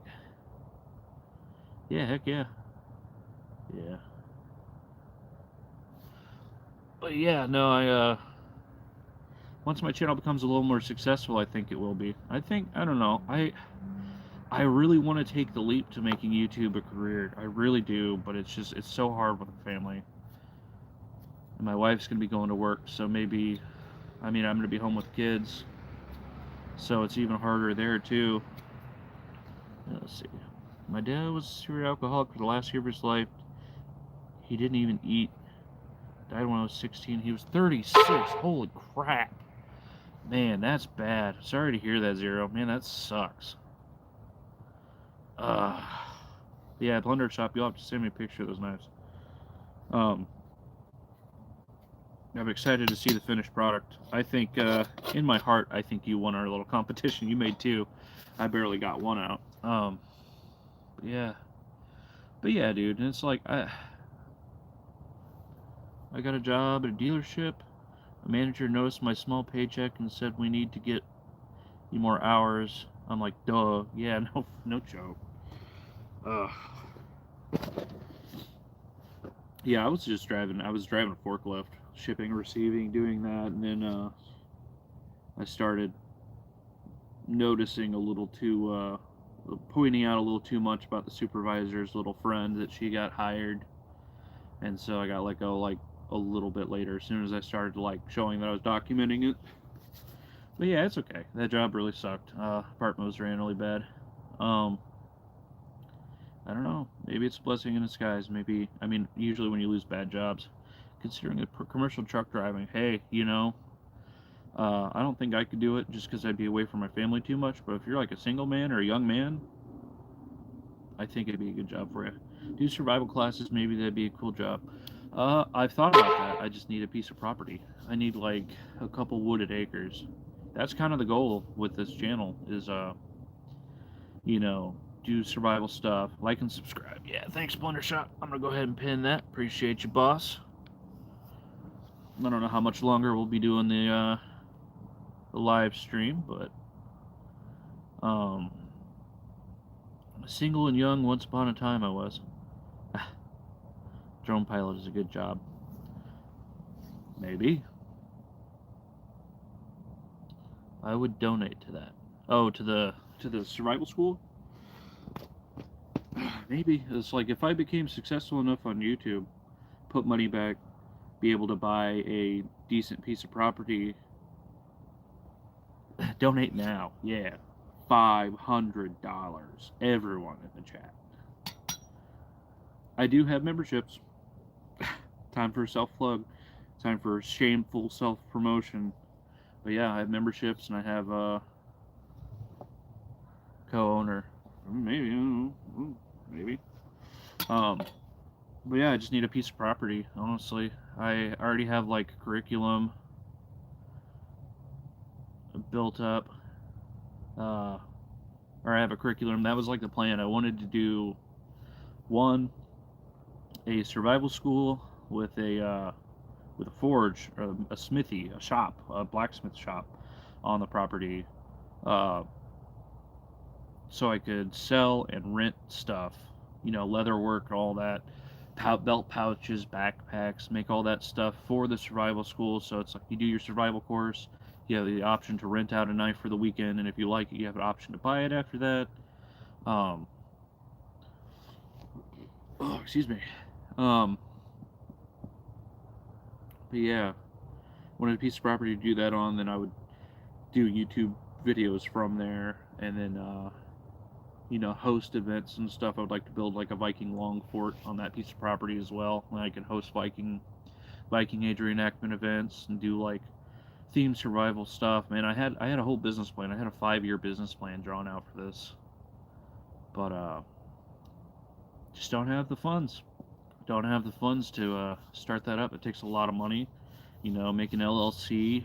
Yeah, heck yeah. Yeah. But yeah, no, once my channel becomes a little more successful, I think it will be. I don't know. I really want to take the leap to making YouTube a career. I really do, but it's so hard with a family. And my wife's going to be going to work, so maybe, I'm going to be home with kids. So it's even harder there, too. Let's see. My dad was a serial alcoholic for the last year of his life. He didn't even eat. Died when I was 16. He was 36. Holy crap. Man, that's bad. Sorry to hear that, Zero. Man, that sucks. Yeah, Blunder Shop, you'll have to send me a picture of those knives. I'm excited to see the finished product. I think, in my heart, I think you won our little competition. You made 2. I barely got 1 out. Yeah. But yeah, dude, and it's I got a job at a dealership. A manager noticed my small paycheck and said, "We need to get you more hours." I'm like, duh, yeah, no joke. Yeah, I was driving a forklift, shipping, receiving, doing that, and then I started noticing a little too, pointing out a little too much about the supervisor's little friend that she got hired, and so I got let go like a little bit later, as soon as I started like showing that I was documenting it. But yeah, it's okay. That job really sucked. Part moves ran really bad. I don't know. Maybe it's a blessing in disguise. Maybe, I mean, usually when you lose bad jobs, considering the commercial truck driving, hey, I don't think I could do it just because I'd be away from my family too much. But if you're like a single man or a young man, I think it'd be a good job for you. Do survival classes, maybe that'd be a cool job. I've thought about that. I just need a piece of property. I need like a couple wooded acres. That's kind of the goal with this channel is, do survival stuff. Like and subscribe. Yeah, thanks, Splinter Shot. I'm gonna go ahead and pin that. Appreciate you, boss. I don't know how much longer we'll be doing the live stream, but single and young once upon a time I was. Drone pilot is a good job. Maybe. I would donate to that. Oh, to the survival school? Maybe. It's like if I became successful enough on YouTube, put money back, be able to buy a decent piece of property. Donate now. Yeah. $500. Everyone in the chat. I do have memberships. Time for self-plug. Time for shameful self-promotion. But yeah, I have memberships and I have co-owner. Maybe, I don't know. Maybe. But yeah, I just need a piece of property, honestly. I already have like curriculum built up. Or I have a curriculum. That was like the plan. I wanted to do a survival school with a forge, or a smithy, a shop, a blacksmith shop on the property, so I could sell and rent stuff, leather work, all that, belt pouches, backpacks, make all that stuff for the survival school. So it's like you do your survival course, you have the option to rent out a knife for the weekend, and if you like it, you have an option to buy it after that. Excuse me. But yeah, wanted a piece of property to do that on, then I would do YouTube videos from there, and then host events and stuff. I would like to build like a Viking long fort on that piece of property as well, and I can host Viking age reenactment events and do like themed survival stuff. Man, I had a whole business plan. I had a 5-year business plan drawn out for this, but just don't have the funds. Don't have the funds to start that up. It takes a lot of money, make an LLC.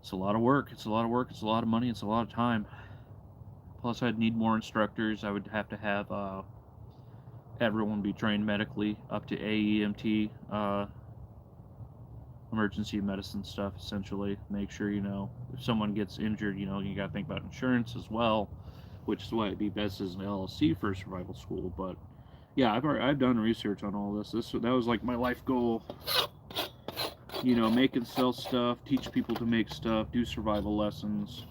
It's a lot of work. It's a lot of money. It's a lot of time. Plus, I'd need more instructors. I would have to have everyone be trained medically up to AEMT, emergency medicine stuff, essentially. Make sure, if someone gets injured, you got to think about insurance as well, which is why it'd be best as an LLC for a survival school. But yeah, I've done research on all this. That was like my life goal. Make and sell stuff, teach people to make stuff, do survival lessons.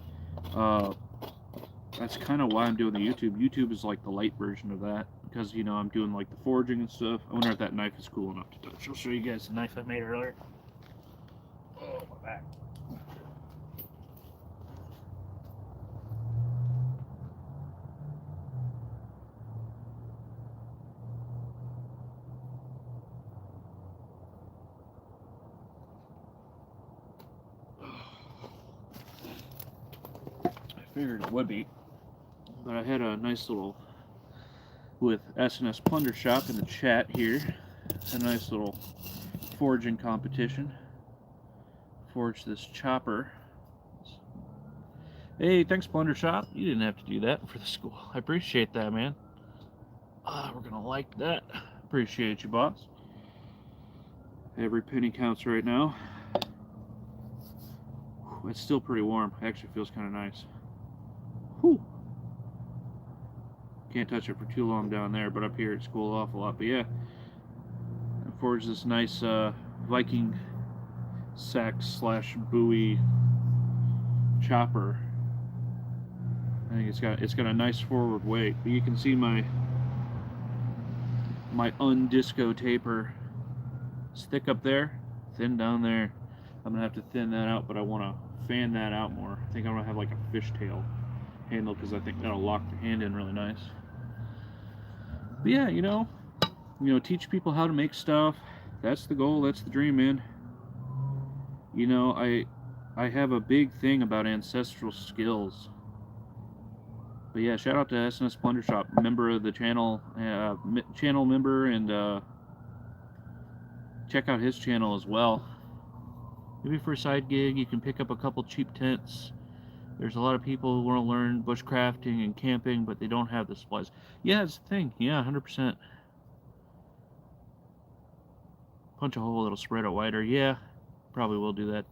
That's kind of why I'm doing the YouTube. YouTube is like the light version of that, because I'm doing like the forging and stuff. I wonder if that knife is cool enough to touch. I'll show you guys the knife I made earlier. Oh, my back. I figured it would be, but I had a nice little, with S&S Plunder Shop in the chat here, a nice little forging competition. Forge this chopper. Hey, thanks, Plunder Shop. You didn't have to do that for the school. I appreciate that, man. We're gonna like that. Appreciate you, boss. Every penny counts right now. It's still pretty warm. It actually feels kind of nice. Whew. Can't touch it for too long down there, but up here it's cooled off a lot. But yeah, I forged this nice Viking sack slash buoy chopper. I think it's got a nice forward weight. But you can see my undisco taper. It's thick up there, thin down there. I'm gonna have to thin that out, but I want to fan that out more. I think I'm gonna have like a fishtail handle because I think that'll lock the hand in really nice. But yeah, you know, teach people how to make stuff. That's the goal. That's the dream, man. You know, I have a big thing about ancestral skills. But yeah, shout out to SNS Plunder Shop, member of the channel, channel member, and check out his channel as well. Maybe for a side gig, you can pick up a couple cheap tents. There's a lot of people who want to learn bushcrafting and camping, but they don't have the supplies. Yeah, it's the thing. Yeah, 100%. Punch a hole, it'll spread out wider. Yeah, probably will do that.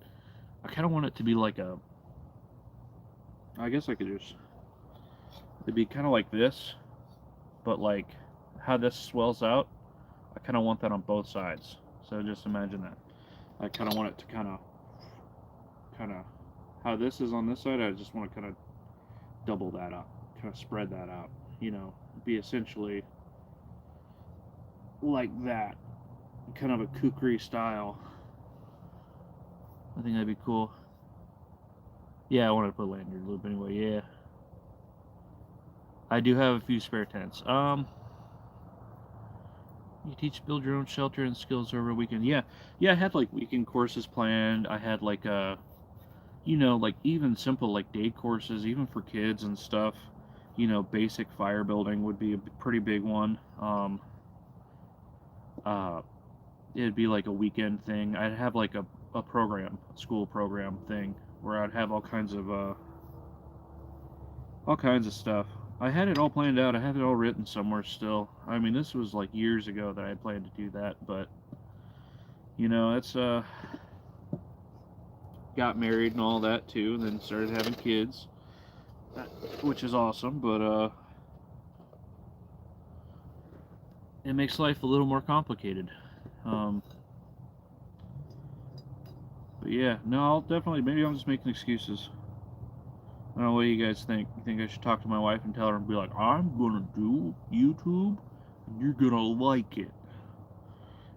I kind of want it to be like a... I guess I could just... It'd be kind of like this, but like how this swells out, I kind of want that on both sides. So just imagine that. I kind of want it to kind of how this is on this side. I just want to kind of double that up, kind of spread that out. You know, be essentially like that, kind of a kukri style. I think that'd be cool. Yeah, I wanted to put a lanyard loop anyway. Yeah. I do have a few spare tents. You teach build your own shelter and skills over a weekend. Yeah, I had like weekend courses planned. I had like like even simple like day courses, even for kids and stuff. You know, basic fire building would be a pretty big one. It'd be like a weekend thing. I'd have like a program, a school program thing, where I'd have all kinds of stuff. I had it all planned out. I have it all written somewhere still. I mean, this was like years ago that I planned to do that, but you know, it's got married and all that too, and then started having kids, which is awesome, but it makes life a little more complicated. But yeah, no, I'll definitely, maybe I'm just making excuses. I don't know what you guys think. You think I should talk to my wife and tell her and be like, I'm gonna do YouTube and you're gonna like it?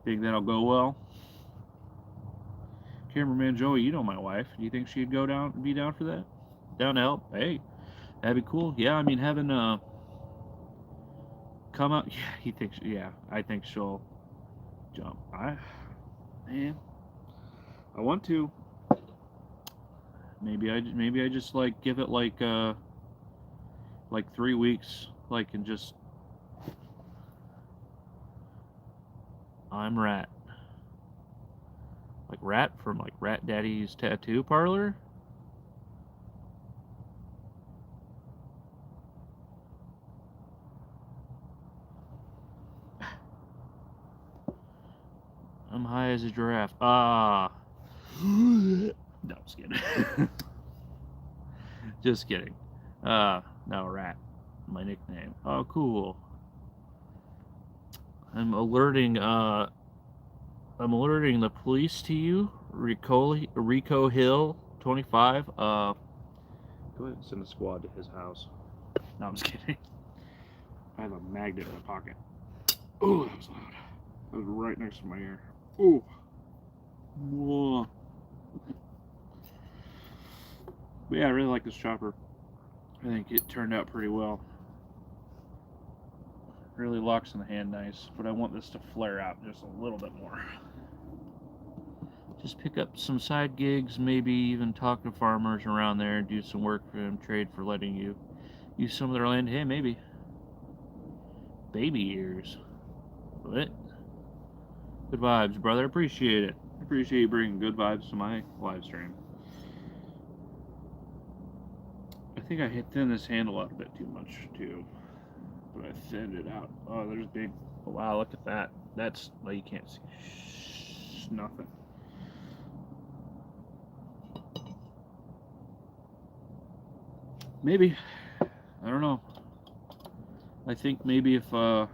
Think that'll go well? Cameraman Joey, you know my wife. Do you think she'd be down for that? Down to help? Hey, that'd be cool. Yeah, I mean, having come out. Yeah, I think she'll jump. Man, I want to. Maybe I just like give it like 3 weeks, like, and just I'm Rat. Like Rat from like Rat Daddy's Tattoo Parlor. I'm high as a giraffe. Ah. No, I'm just kidding. Just kidding. No, Rat. My nickname. Oh, cool. I'm alerting the police to you. Rico Hill, 25. Go ahead and send a squad to his house. No, I'm just kidding. I have a magnet in my pocket. Oh, that was loud. That was right next to my ear. Oh. Whoa. But yeah, I really like this chopper. I think it turned out pretty well. Really locks in the hand nice, but I want this to flare out just a little bit more. Just pick up some side gigs, maybe even talk to farmers around there and do some work for them, trade for letting you use some of their land. Hey, maybe. Baby ears. What? Good vibes, brother. Appreciate it. Appreciate you bringing good vibes to my live stream. I think I thinned this handle out a bit too much, too. But I thinned it out. Oh, there's big... Oh, wow, look at that. That's... Well, you can't see. Shh, nothing. Maybe. I don't know. I think maybe if my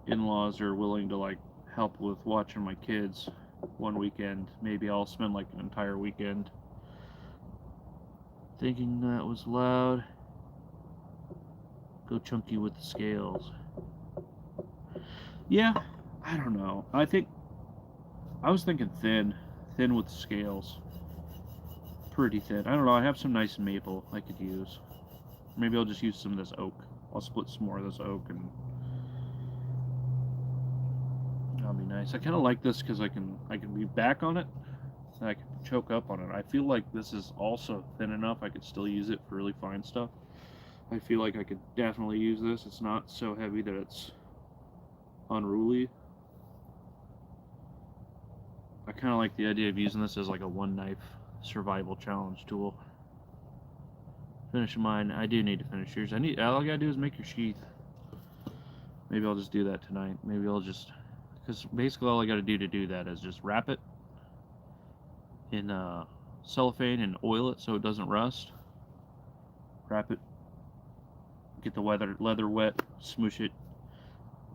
in-laws are willing to like help with watching my kids one weekend, maybe I'll spend like an entire weekend. Thinking that was loud. Go chunky with the scales. Yeah, I don't know. I was thinking thin with the scales. Pretty thin. I don't know. I have some nice maple I could use. Maybe I'll just use some of this oak. I'll split some more of this oak and that'll be nice. I kind of like this because I can be back on it. And I can choke up on it. I feel like this is also thin enough. I could still use it for really fine stuff. I feel like I could definitely use this. It's not so heavy that it's unruly. I kind of like the idea of using this as like a one knife survival challenge tool. Finish mine. I do need to finish yours. All I gotta do is make your sheath. Maybe I'll just do that tonight. Maybe I'll just, because basically all I gotta do to do that is just wrap it in cellophane and oil it so it doesn't rust. Wrap it, get the leather wet, smoosh it,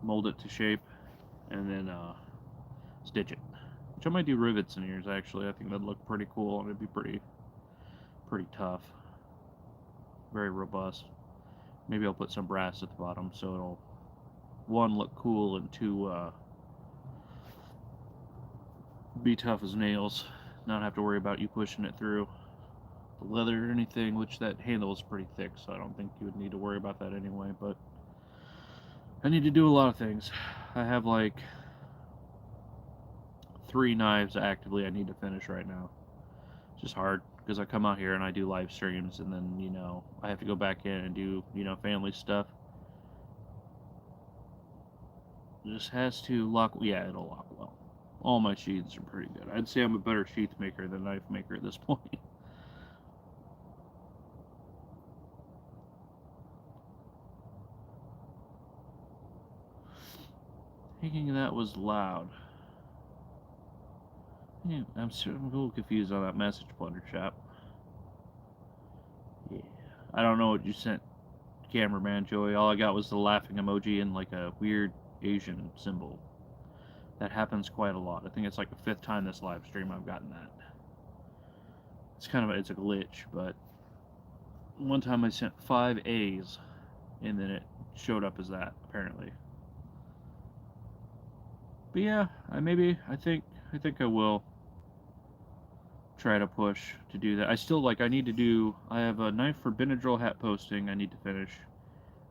mold it to shape, and then stitch it. Which I might do rivets in ears actually. I think that'd look pretty cool and it'd be pretty tough. Very robust. Maybe I'll put some brass at the bottom so it'll, one, look cool, and two, be tough as nails. Not have to worry about you pushing it through the leather or anything, which that handle is pretty thick, so I don't think you would need to worry about that anyway. But I need to do a lot of things. I have like 3 knives actively I need to finish right now. It's just hard because I come out here and I do live streams, and then, you know, I have to go back in and do, you know, family stuff. It just has to lock. Yeah, it'll lock well. All my sheaths are pretty good. I'd say I'm a better sheath maker than knife maker at this point. Thinking that was loud. Yeah, I'm a little confused on that message, Plunder Shop. Yeah, I don't know what you sent, cameraman Joey. All I got was the laughing emoji and like a weird Asian symbol. That happens quite a lot. I think it's like the 5th time this live stream I've gotten that. It's kind of it's a glitch, but one time I sent 5 A's, and then it showed up as that apparently. But yeah, I think I will try to push to do that. I need to do, I have a knife for Benadryl hat posting I need to finish.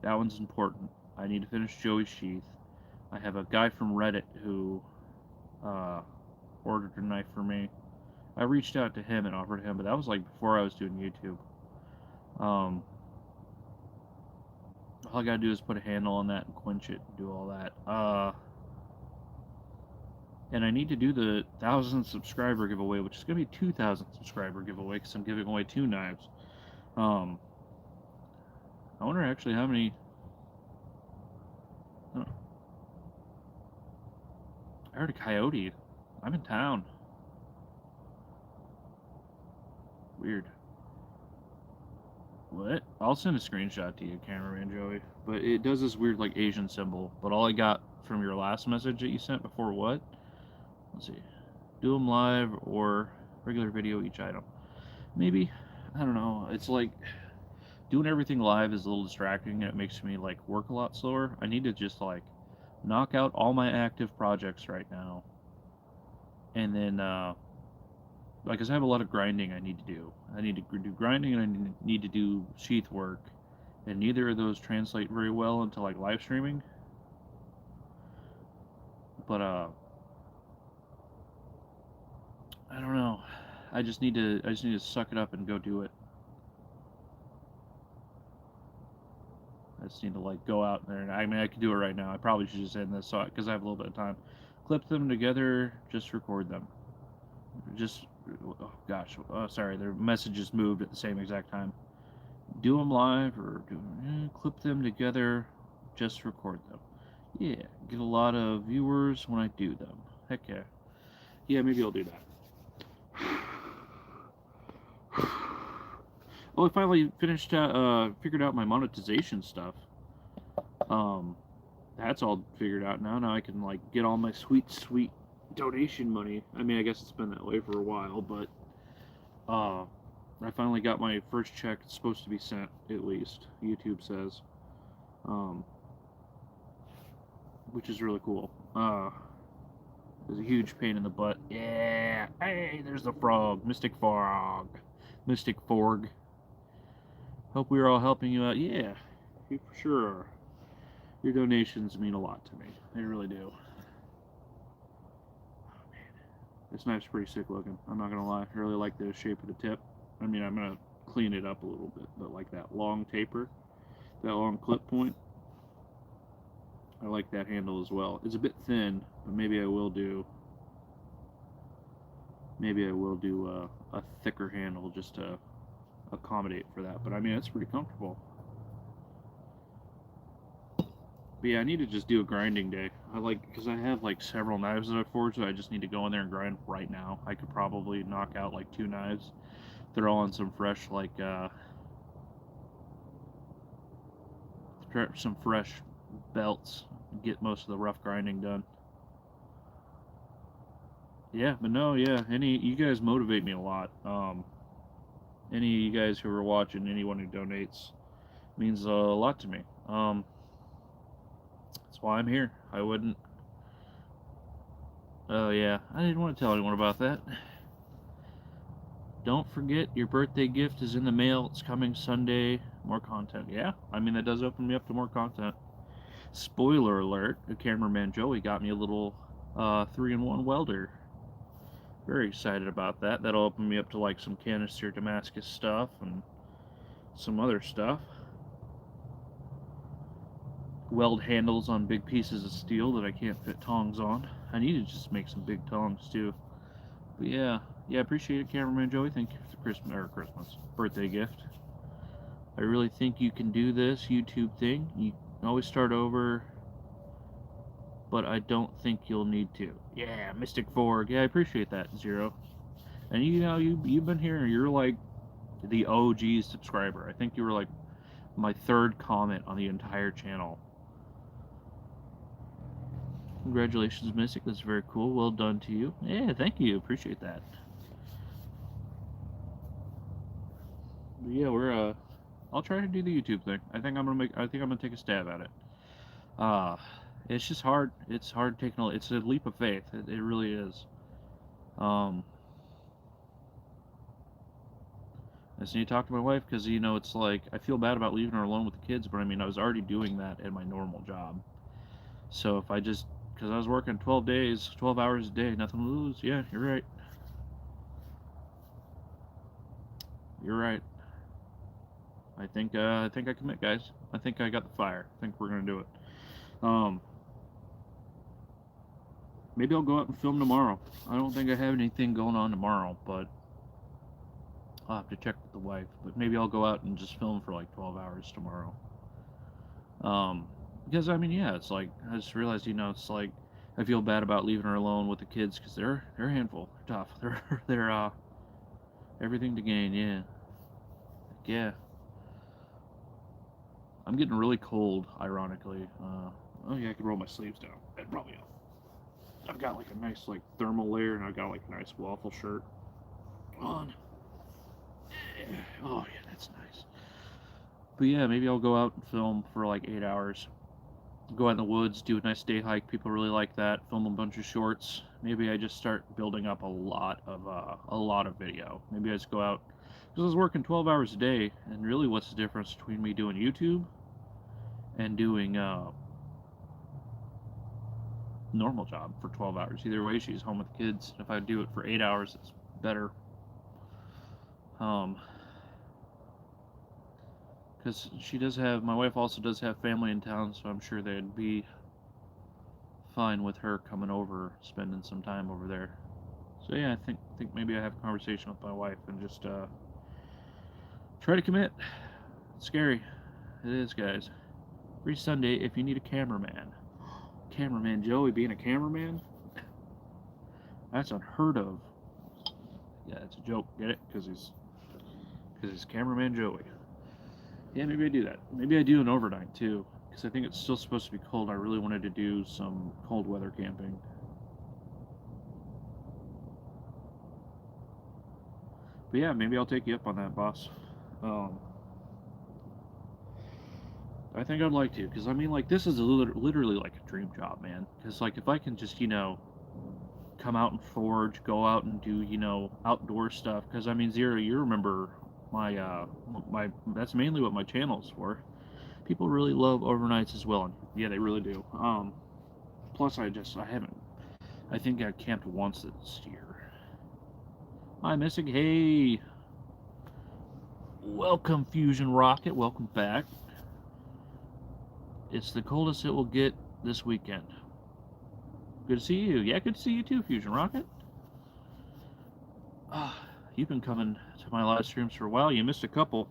That one's important. I need to finish Joey's sheath. I have a guy from Reddit who ordered a knife for me. I reached out to him and offered him, but that was like before I was doing YouTube. All I gotta do is put a handle on that and quench it and do all that. And I need to do the 1,000 subscriber giveaway, which is gonna be 2,000 subscriber giveaway because I'm giving away 2 knives. I wonder actually how many. Oh, I heard a coyote. I'm in town. Weird. What? I'll send a screenshot to you, cameraman Joey. But it does this weird like Asian symbol. But all I got from your last message that you sent before what? Let's see. Do them live or regular video each item. Maybe. I don't know. It's like doing everything live is a little distracting and it makes me like work a lot slower. I need to just like knock out all my active projects right now. And then like, cause I have a lot of grinding I need to do. I need to do grinding and I need to do sheath work. And neither of those translate very well into like live streaming. But I don't know. I just need to suck it up and go do it. I just need to like go out there, and I mean I could do it right now. I probably should just end this because I have a little bit of time. Clip them together, just record them. Just, oh gosh, sorry, their messages moved at the same exact time. Do them live or clip them together, just record them. Yeah, get a lot of viewers when I do them. Heck yeah. Yeah, maybe I'll do that. Oh, I finally finished, figured out my monetization stuff. That's all figured out now. Now I can, like, get all my sweet, sweet donation money. I mean, I guess it's been that way for a while, but, I finally got my first check. It's supposed to be sent, at least, YouTube says. Which is really cool. It was a huge pain in the butt. Yeah! Hey, there's the frog! Mystic Frog! Mystic Forg. Hope we are all helping you out. Yeah, you for sure are. Your donations mean a lot to me. They really do. Oh, man. This knife's pretty sick looking. I'm not gonna lie. I really like the shape of the tip. I mean, I'm gonna clean it up a little bit, but like that long taper, that long clip point, I like that handle as well. It's a bit thin, but maybe I will do a thicker handle just to accommodate for that. But I mean, it's pretty comfortable. But yeah, I need to just do a grinding day. Because I have like several knives that I forged, so I just need to go in there and grind right now. I could probably knock out like 2 knives. They're all on some fresh, like, some fresh belts. Get most of the rough grinding done. Yeah, but no, yeah, you guys motivate me a lot. Any of you guys who are watching, anyone who donates, means a lot to me. That's why I'm here. I wouldn't. Oh yeah, I didn't want to tell anyone about that. Don't forget, your birthday gift is in the mail. It's coming Sunday. More content. Yeah, I mean, that does open me up to more content. Spoiler alert, cameraman Joey got me a little 3-in-1 welder. Very excited about that. That'll open me up to like some canister Damascus stuff and some other stuff. Weld handles on big pieces of steel that I can't fit tongs on. I need to just make some big tongs too. But yeah, appreciate it, cameraman Joey. Thank you for the Christmas birthday gift. I really think you can do this YouTube thing. You can always start over, but I don't think you'll need to. Yeah, Mystic Forg. Yeah, I appreciate that, Zero. And you know, you've been here. You're like the OG subscriber. I think you were like my 3rd comment on the entire channel. Congratulations, Mystic. That's very cool. Well done to you. Yeah, thank you. Appreciate that. But yeah, I'll try to do the YouTube thing. I think I'm gonna take a stab at it. It's just hard. It's hard taking. It's a leap of faith. It really is. I just need to talk to my wife because you know it's like I feel bad about leaving her alone with the kids, but I mean I was already doing that in my normal job. So if I just because I was working 12 days, 12 hours a day, nothing to lose. Yeah, you're right. You're right. I think I commit, guys. I think I got the fire. I think we're gonna do it. Maybe I'll go out and film tomorrow. I don't think I have anything going on tomorrow, but I'll have to check with the wife. But maybe I'll go out and just film for like 12 hours tomorrow. Because I mean, yeah, it's like I just realized, you know, it's like I feel bad about leaving her alone with the kids because they're a handful. They're tough. They're everything to gain. Yeah, yeah. I'm getting really cold, ironically. Oh yeah, I could roll my sleeves down. That'd probably help. I've got like a nice like thermal layer, and I've got like a nice waffle shirt on. Oh yeah, that's nice. But yeah, maybe I'll go out and film for like 8 hours. Go out in the woods, do a nice day hike. People really like that. Film a bunch of shorts. Maybe I just start building up a lot of video. Maybe I just go out because I was working 12 hours a day, and really, what's the difference between me doing YouTube and doing normal job for 12 hours? Either way, she's home with the kids. If I do it for 8 hours, it's better. Because my wife also does have family in town, so I'm sure they'd be fine with her coming over, spending some time over there. So yeah, I think maybe I have a conversation with my wife and just try to commit. It's scary. It is, guys. Every Sunday, if you need a cameraman. Cameraman Joey being a cameraman? That's unheard of. Yeah, it's a joke. Get it? Because because it's cameraman Joey. Yeah, maybe I do that. Maybe I do an overnight too, because I think it's still supposed to be cold. I really wanted to do some cold weather camping. But yeah, maybe I'll take you up on that, boss. I think I'd like to, because I mean, like, this is literally like a dream job, man. Because, like, if I can just, come out and forge, go out and do, outdoor stuff. Because, I mean, Zero, you remember my that's mainly what my channel's for. People really love overnights as well. And yeah, they really do. Plus, I think I camped once this year. Hi, Missing. Hey. Welcome, Fusion Rocket. Welcome back. It's the coldest it will get this weekend. Good to see you. Yeah, good to see you too, Fusion Rocket. You've been coming to my live streams for a while. You missed a couple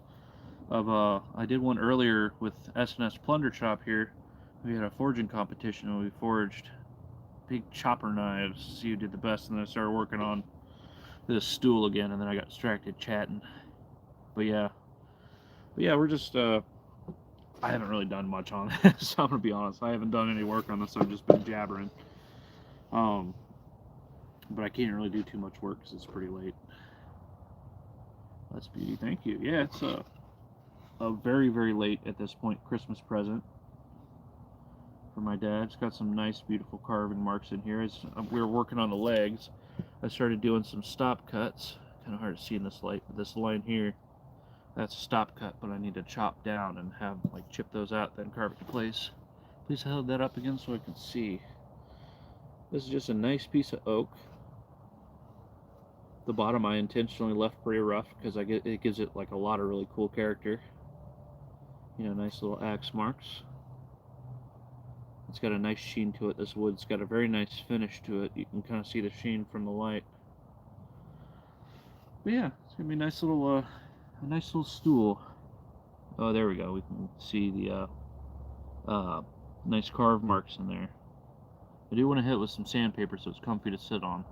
of, I did one earlier with S&S Plunder Shop here. We had a forging competition and we forged big chopper knives. You did the best, and then I started working on this stool again, and then I got distracted chatting. But yeah, we're just, I haven't really done much on this, so I'm gonna be honest. I haven't done any work on this. I've just been jabbering. But I can't really do too much work because it's pretty late. That's beauty. Thank you. Yeah, it's a very, very late at this point Christmas present for my dad. It's got some nice, beautiful carving marks in here. As we were working on the legs, I started doing some stop cuts. Kind of hard to see in this light, but this line here, that's a stop cut, but I need to chop down and have, like, chip those out, then carve it in place. Please hold that up again so I can see. This is just a nice piece of oak. The bottom I intentionally left pretty rough because it gives it like a lot of really cool character. Nice little axe marks. It's got a nice sheen to it. This wood's got a very nice finish to it. You can kind of see the sheen from the light. But yeah, it's gonna be a nice little stool. Oh, there we go. We can see the nice carve marks in there. I do want to hit it with some sandpaper so it's comfy to sit on.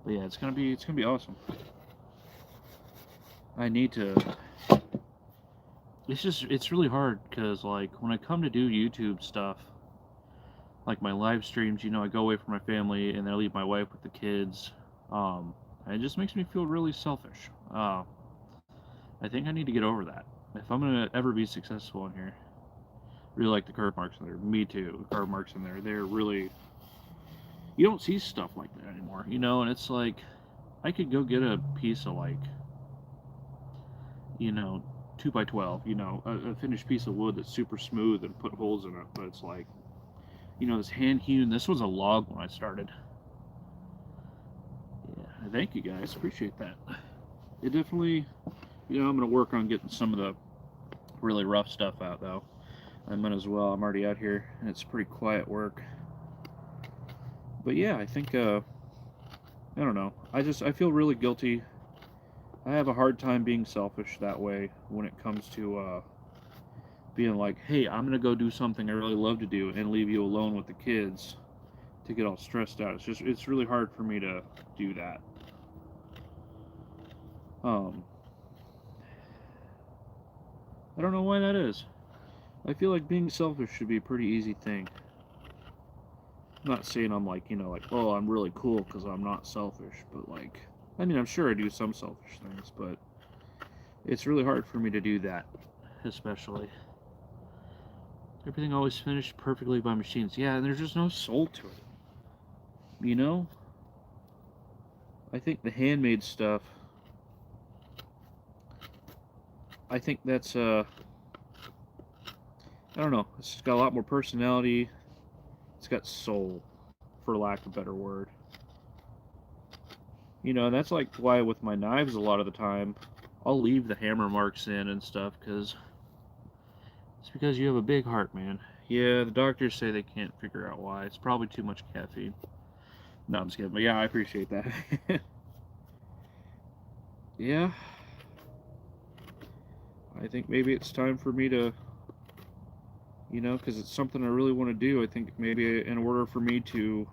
But yeah, it's gonna be awesome. I need to. It's really hard because, like, when I come to do YouTube stuff, like my live streams, I go away from my family and then I leave my wife with the kids. And it just makes me feel really selfish. I think I need to get over that if I'm gonna ever be successful in here. Really like the curve marks in there. Me too. The curve marks in there. They're really. You don't see stuff like that anymore, and it's like, I could go get a piece of, like, 2x12, a finished piece of wood that's super smooth and put holes in it, but it's like, this hand hewn, this was a log when I started. Yeah, thank you guys, appreciate that. It definitely, I'm gonna work on getting some of the really rough stuff out though. I might as well. I'm already out here and it's pretty quiet work. But yeah, I think, I don't know. I feel really guilty. I have a hard time being selfish that way when it comes to being like, hey, I'm going to go do something I really love to do and leave you alone with the kids to get all stressed out. It's really hard for me to do that. I don't know why that is. I feel like being selfish should be a pretty easy thing. I'm not saying I'm like, oh, I'm really cool because I'm not selfish, but like, I mean, I'm sure I do some selfish things, but it's really hard for me to do that, especially. Everything always finished perfectly by machines. Yeah, and there's just no soul to it. I think the handmade stuff, I think that's, I don't know, it's got a lot more personality. It's got soul, for lack of a better word. And that's like why with my knives a lot of the time, I'll leave the hammer marks in and stuff, because it's because you have a big heart, man. Yeah, the doctors say they can't figure out why. It's probably too much caffeine. No, I'm just kidding, but yeah, I appreciate that. Yeah. I think maybe it's time for me to, because it's something I really want to do. I think maybe in order for me to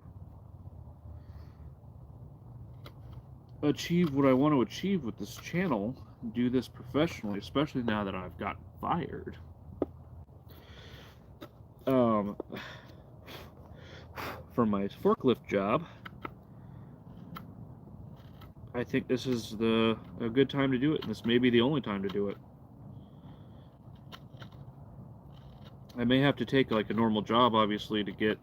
achieve what I want to achieve with this channel, do this professionally, especially now that I've gotten fired. From my forklift job, I think this is a good time to do it, and this may be the only time to do it. I may have to take like a normal job, obviously, to get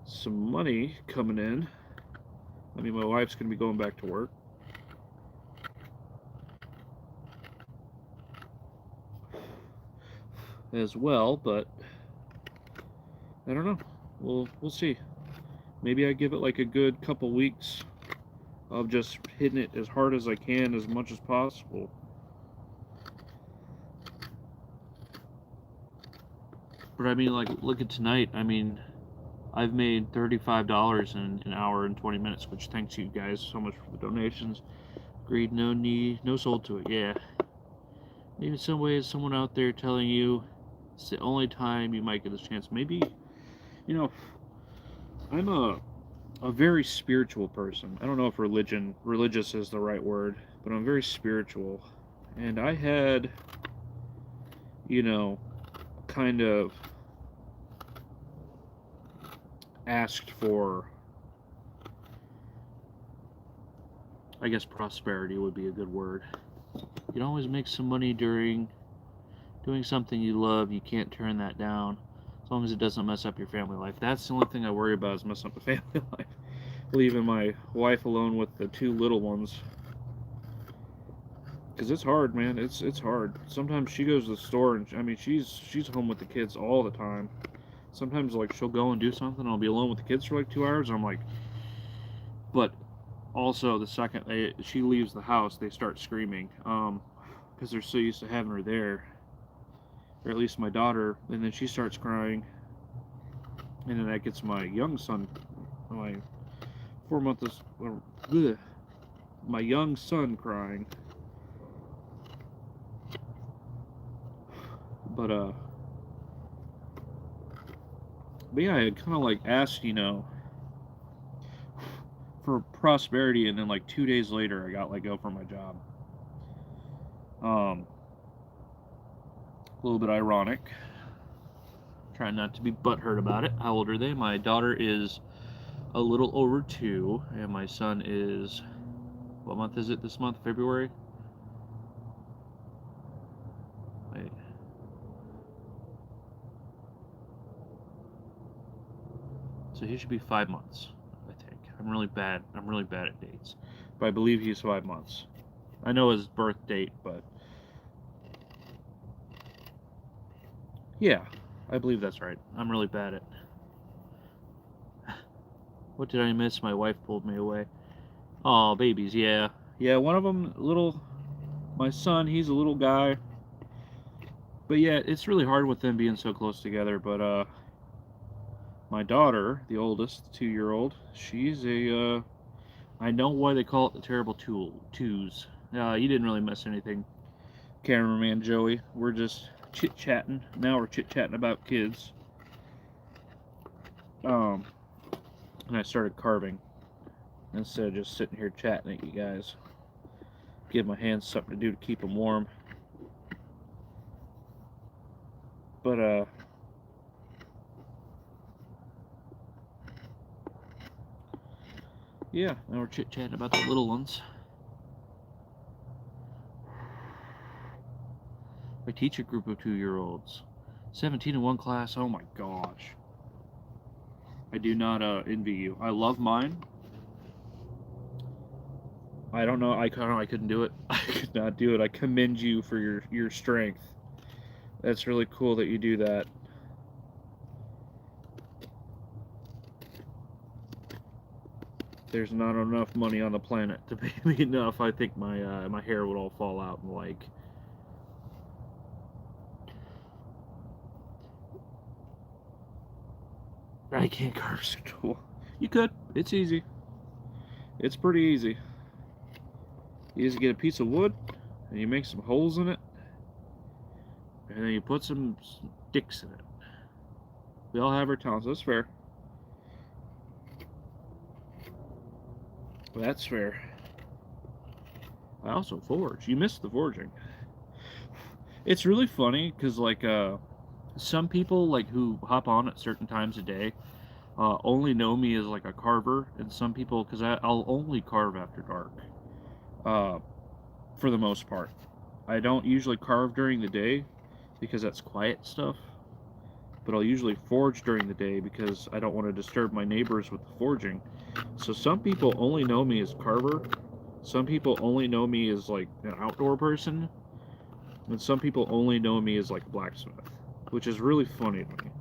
some money coming in. I mean, my wife's going to be going back to work. As well, but I don't know. We'll see. Maybe I give it like a good couple weeks of just hitting it as hard as I can, as much as possible. But I mean, like, look at tonight. I mean, I've made $35 in an hour and 20 minutes, which thanks you guys so much for the donations. Agreed, no need, no soul to it. Yeah. Maybe in some ways, someone out there telling you it's the only time you might get this chance. Maybe, you know, I'm a very spiritual person. I don't know if religious is the right word, but I'm very spiritual. And I had, you know, kind of asked for, I guess prosperity would be a good word. You can always make some money during doing something you love. You can't turn that down, as long as it doesn't mess up your family life. That's the only thing I worry about, is messing up the family life. Leaving my wife alone with the 2 little ones. Because it's hard, man. It's hard. Sometimes she goes to the store, and I mean, she's home with the kids all the time. Sometimes, like, she'll go and do something, and I'll be alone with the kids for like 2 hours, and I'm like, but also the second she leaves the house, they start screaming, because they're so used to having her there, or at least my daughter, and then she starts crying, and then that gets my young son, my 4-month my young son crying. But yeah, I kind of like asked, you know, for prosperity, and then like 2 days later I got let go from my job. A little bit ironic. Trying not to be butthurt about it. How old are they? My daughter is a little over 2, and my son is, what month is it this month? February? Wait. So he should be 5 months, I think. I'm really bad at dates, but I believe he's 5 months. I know his birth date, but yeah, I believe that's right. I'm really bad at. What did I miss? My wife pulled me away. Oh, babies, yeah. Yeah, one of them, my son, he's a little guy. But yeah, it's really hard with them being so close together, but my daughter, the oldest, the 2-year-old, she's a, I know why they call it the terrible twos. You didn't really miss anything, cameraman Joey. We're just chit-chatting. Now we're chit-chatting about kids. And I started carving instead of just sitting here chatting at you guys. Give my hands something to do to keep them warm. But yeah, now we're chit-chatting about the little ones. I teach a group of 2-year-olds. 17 in one class, oh my gosh. I do not envy you. I love mine. I don't know, I couldn't do it. I could not do it. I commend you for your strength. That's really cool that you do that. There's not enough money on the planet to pay me enough. I think my hair would all fall out, and like, I can't carve a stool. You could. It's easy. It's pretty easy. You just get a piece of wood, and you make some holes in it, and then you put some sticks in it. We all have our talents. That's fair. That's fair. I also forge. You missed the forging. It's really funny because like some people like who hop on at certain times a day only know me as like a carver, and some people because I'll only carve after dark. For the most part, I don't usually carve during the day because that's quiet stuff. But I'll usually forge during the day because I don't want to disturb my neighbors with the forging. So some people only know me as carver. Some people only know me as like an outdoor person. And some people only know me as like a blacksmith, which is really funny to me.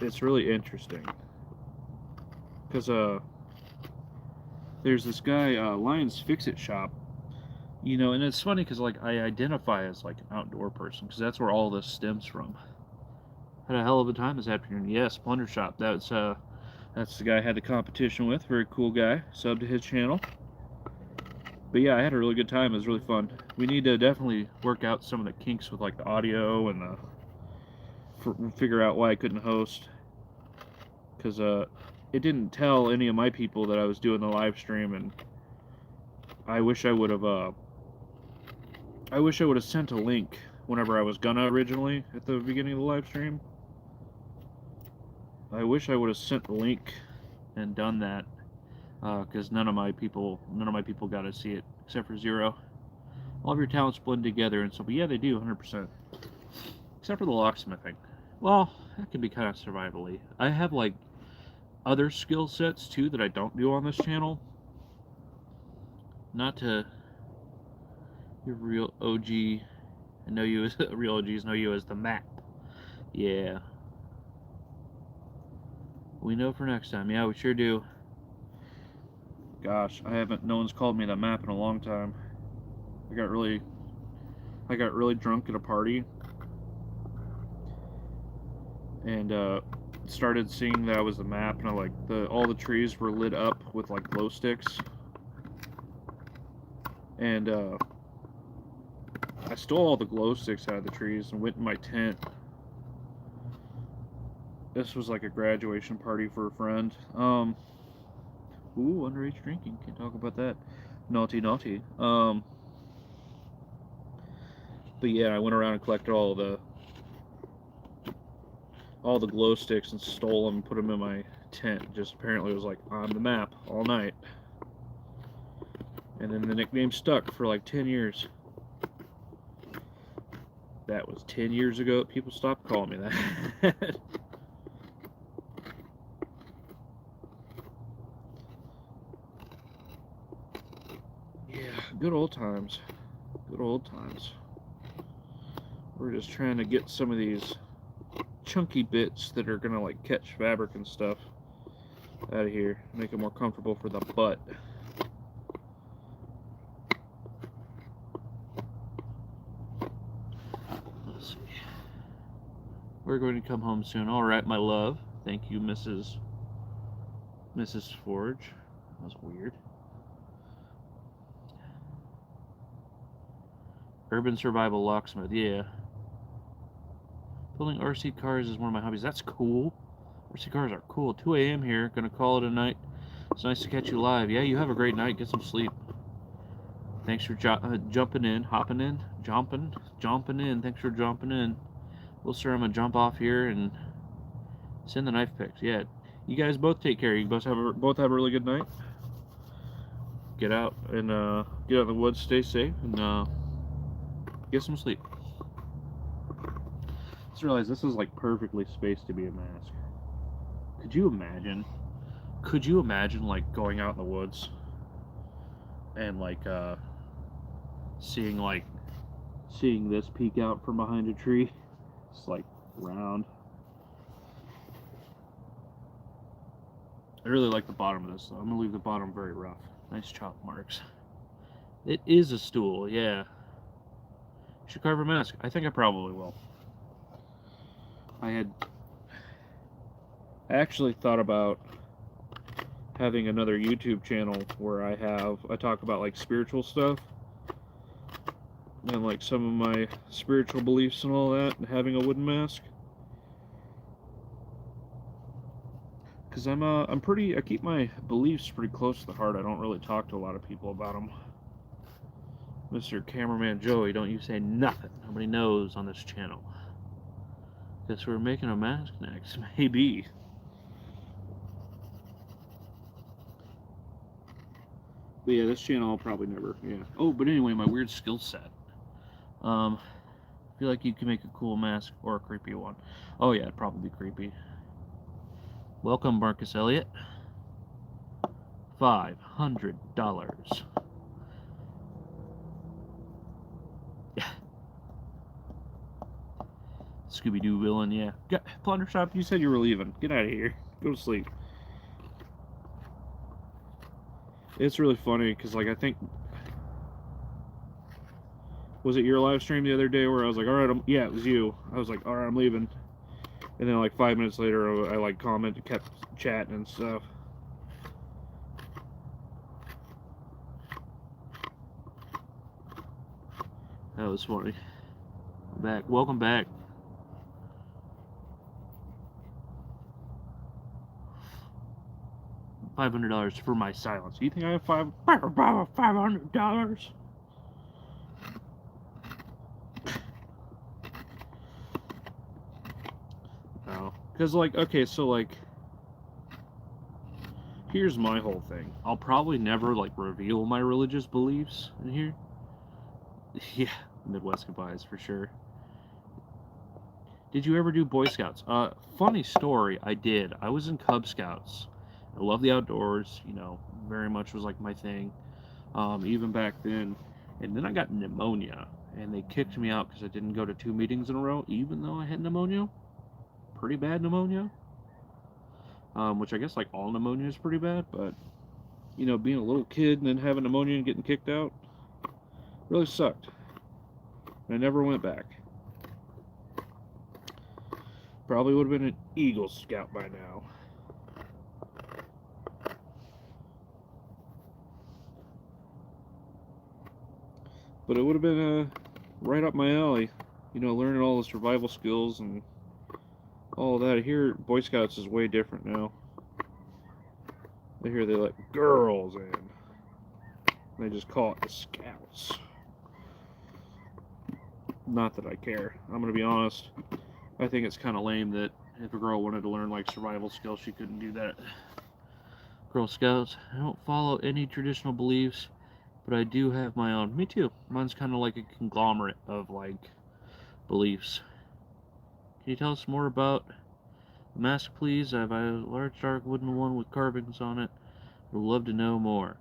It's really interesting. Because there's this guy, Lions Fix-It Shop, you know, and it's funny because like I identify as like an outdoor person because that's where all this stems from. Had a hell of a time this afternoon. Yeah, Splendor Shop. That's the guy I had the competition with. Very cool guy. Sub to his channel. But yeah, I had a really good time. It was really fun. We need to definitely work out some of the kinks with like the audio and figure out why I couldn't host. Because it didn't tell any of my people that I was doing the live stream, and I wish I would have sent a link whenever I was gonna originally at the beginning of the live stream. I wish I would have sent the link and done that, because none of my people got to see it except for Zero. All of your talents blend together, and so, but yeah, they do 100%. Except for the locksmithing. Well, that can be kind of survivally. I have like other skill sets too that I don't do on this channel. Not to your real OG. I know you as real OGs know you as the map. Yeah. We know for next time. Yeah, we sure do. Gosh, no one's called me the map in a long time. I got really drunk at a party and started seeing that I was the map, and all the trees were lit up with like glow sticks, and I stole all the glow sticks out of the trees and went in my tent. This was like a graduation party for a friend. Ooh, underage drinking. Can't talk about that. Naughty, naughty. But yeah, I went around and collected all the glow sticks and stole them and put them in my tent. Just apparently it was like on the map all night. And then the nickname stuck for like 10 years. That was 10 years ago. People stopped calling me that. Yeah, good old times. Good old times. We're just trying to get some of these chunky bits that are gonna like catch fabric and stuff out of here, make it more comfortable for the butt. Let's see. We're going to come home soon. All right, my love. Thank you, Mrs. Forge. That was weird. Urban survival locksmith. Yeah. Building RC cars is one of my hobbies. That's cool. RC cars are cool. 2 a.m. here. Gonna call it a night. It's nice to catch you live. Yeah, you have a great night. Get some sleep. Thanks for jumping in, hopping in, jumping in. Thanks for jumping in. Well, sir, I'm gonna jump off here and send the knife pics. Yeah, you guys both take care. You both have a really good night. Get out and get out in the woods. Stay safe and get some sleep. Just realized this is like perfectly spaced to be a mask. Could you imagine? Could you imagine like going out in the woods and like seeing this peek out from behind a tree? It's like round. I really like the bottom of this though. I'm gonna leave the bottom very rough. Nice chop marks. It is a stool, yeah. Should carve a mask. I think I probably will. I actually thought about having another YouTube channel where I talk about like spiritual stuff and like some of my spiritual beliefs and all that, and having a wooden mask. Because I keep my beliefs pretty close to the heart. I don't really talk to a lot of people about them. Mr. Cameraman Joey, don't you say nothing. Nobody knows on this channel. Guess we're making a mask next, maybe. But yeah, this channel I'll probably never, yeah. Oh, but anyway, my weird skill set. I feel like you can make a cool mask or a creepy one. Oh yeah, it'd probably be creepy. Welcome, Marcus Elliott. $500. Scooby-Doo villain, yeah. Plunder Shop, you said you were leaving. Get out of here. Go to sleep. It's really funny, because, like, I think... Was it your live stream the other day where I was like, alright, yeah, it was you. I was like, alright, I'm leaving. And then, like, 5 minutes later, I like, commented, kept chatting and stuff. That was funny. Back. Welcome back. $500 for my silence. You think I have $500? No. Because, like, okay, so, like, here's my whole thing. I'll probably never, like, reveal my religious beliefs in here. Yeah, Midwest goodbyes, for sure. Did you ever do Boy Scouts? Funny story, I did. I was in Cub Scouts. I love the outdoors, you know, very much was, like, my thing, even back then. And then I got pneumonia, and they kicked me out because I didn't go to 2 meetings in a row, even though I had pneumonia. Pretty bad pneumonia. Which I guess, like, all pneumonia is pretty bad, but, you know, being a little kid and then having pneumonia and getting kicked out really sucked. I never went back. Probably would have been an Eagle Scout by now. But it would have been right up my alley. You know, learning all the survival skills and all that. Here, Boy Scouts is way different now. I hear they let girls in. They just call it the Scouts. Not that I care. I'm gonna be honest. I think it's kind of lame that if a girl wanted to learn, like, survival skills, she couldn't do that. Girl Scouts. I don't follow any traditional beliefs, but I do have my own. Me too. Mine's kind of like a conglomerate of, like, beliefs. Can you tell us more about the mask, please? I have a large dark wooden one with carvings on it. Would love to know more.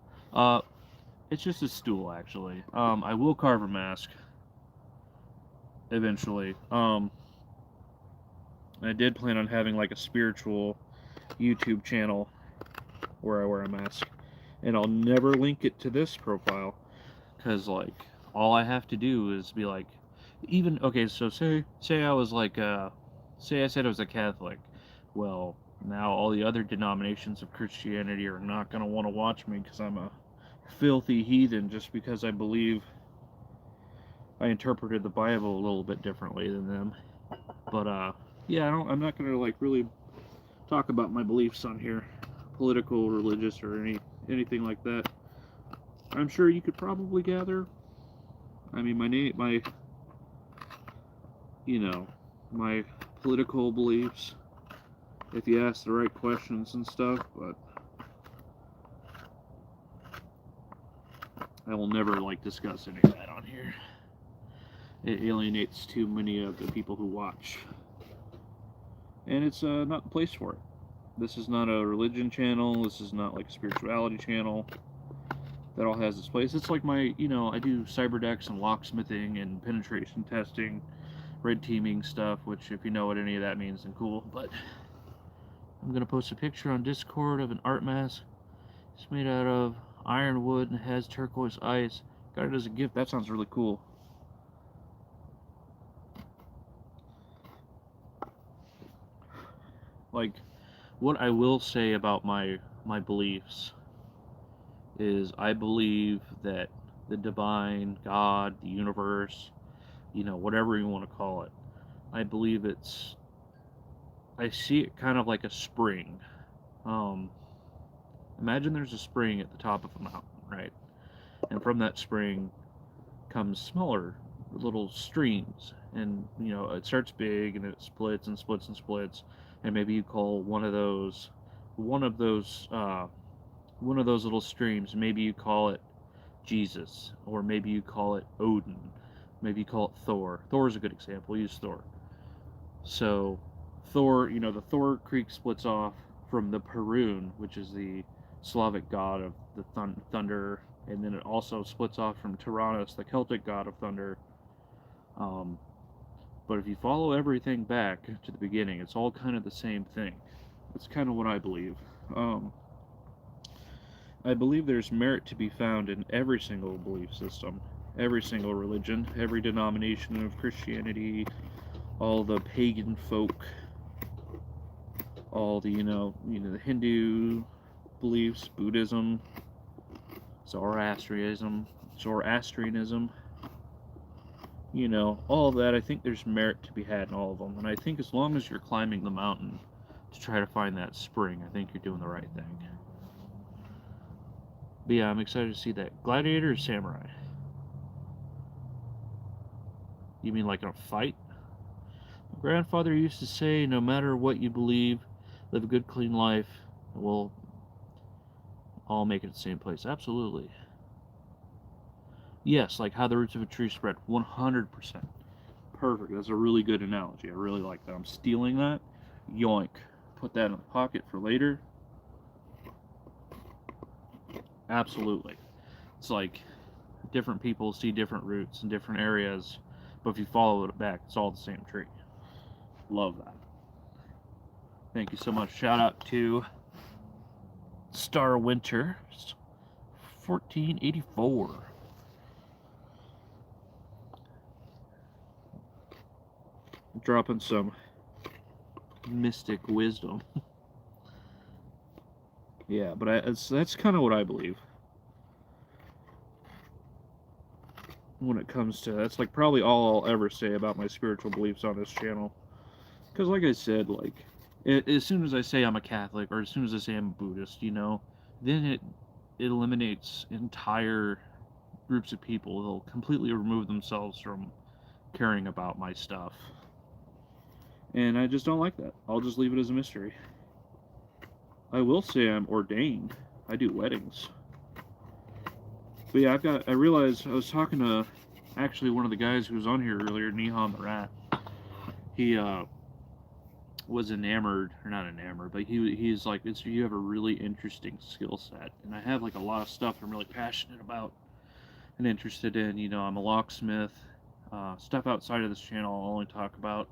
It's just a stool, actually. I will carve a mask eventually. I did plan on having, like, a spiritual YouTube channel where I wear a mask, and I'll never link it to this profile, because, like, all I have to do is be like, even, okay, so say I was like, say I said I was a Catholic. Well, now all the other denominations of Christianity are not going to want to watch me because I'm a filthy heathen just because I believe I interpreted the Bible a little bit differently than them. But, yeah, I'm not going to, like, really talk about my beliefs on here, political, religious, or anything like that. I'm sure you could probably gather. I mean, my you know, my political beliefs, if you ask the right questions and stuff, but I will never, like, discuss any of that on here. It alienates too many of the people who watch. And it's not the place for it. This is not a religion channel. This is not, like, a spirituality channel. That all has its place. It's like my, you know, I do cyberdex and locksmithing and penetration testing, red teaming stuff, which, if you know what any of that means, then cool. But I'm going to post a picture on Discord of an art mask. It's made out of ironwood and has turquoise ice. Got it as a gift. That sounds really cool. Like, what I will say about my beliefs is I believe that the divine, God, the universe, you know, whatever you want to call it, I believe I see it kind of like a spring. Imagine there's a spring at the top of a mountain, right? And from that spring, comes smaller little streams, and it starts big and it splits and splits and splits, and maybe you call one of those uh, one of those little streams, maybe you call it Jesus, or maybe you call it Odin, maybe you call it Thor. Thor is a good example. Use Thor. So Thor, the Thor Creek splits off from the Perun, which is the Slavic god of the thunder, and then it also splits off from Tyrannus, the Celtic god of thunder. Um, but if you follow everything back to the beginning, it's all kind of the same thing. That's kind of what I believe. Um, I believe there's merit to be found in every single belief system, every single religion, every denomination of Christianity, all the pagan folk, all the the Hindu beliefs, Buddhism, Zoroastrianism, all of that. I think there's merit to be had in all of them, and I think as long as you're climbing the mountain to try to find that spring, I think you're doing the right thing. But yeah, I'm excited to see that. Gladiator or samurai? You mean like in a fight? My grandfather used to say, no matter what you believe, live a good, clean life, and we'll all make it at the same place. Absolutely. Yes, like how the roots of a tree spread. 100%. Perfect. That's a really good analogy. I really like that. I'm stealing that. Yoink. Put that in the pocket for later. Absolutely. It's like different people see different roots in different areas, but if you follow it back, it's all the same tree. Love that. Thank you so much. Shout out to Star Winter 1484. Dropping some mystic wisdom. Yeah, but that's kind of what I believe when it comes to that's like probably all I'll ever say about my spiritual beliefs on this channel. Because like I said, like as soon as I say I'm a Catholic, or as soon as I say I'm a Buddhist, then it eliminates entire groups of people. They'll completely remove themselves from caring about my stuff. And I just don't like that. I'll just leave it as a mystery. I will say I'm ordained. I do weddings. But yeah, I realized I was talking to actually one of the guys who was on here earlier, Niham the Rat. He was enamored, or not enamored, but he's like, you have a really interesting skill set. And I have like a lot of stuff I'm really passionate about and interested in. I'm a locksmith. Stuff outside of this channel I'll only talk about.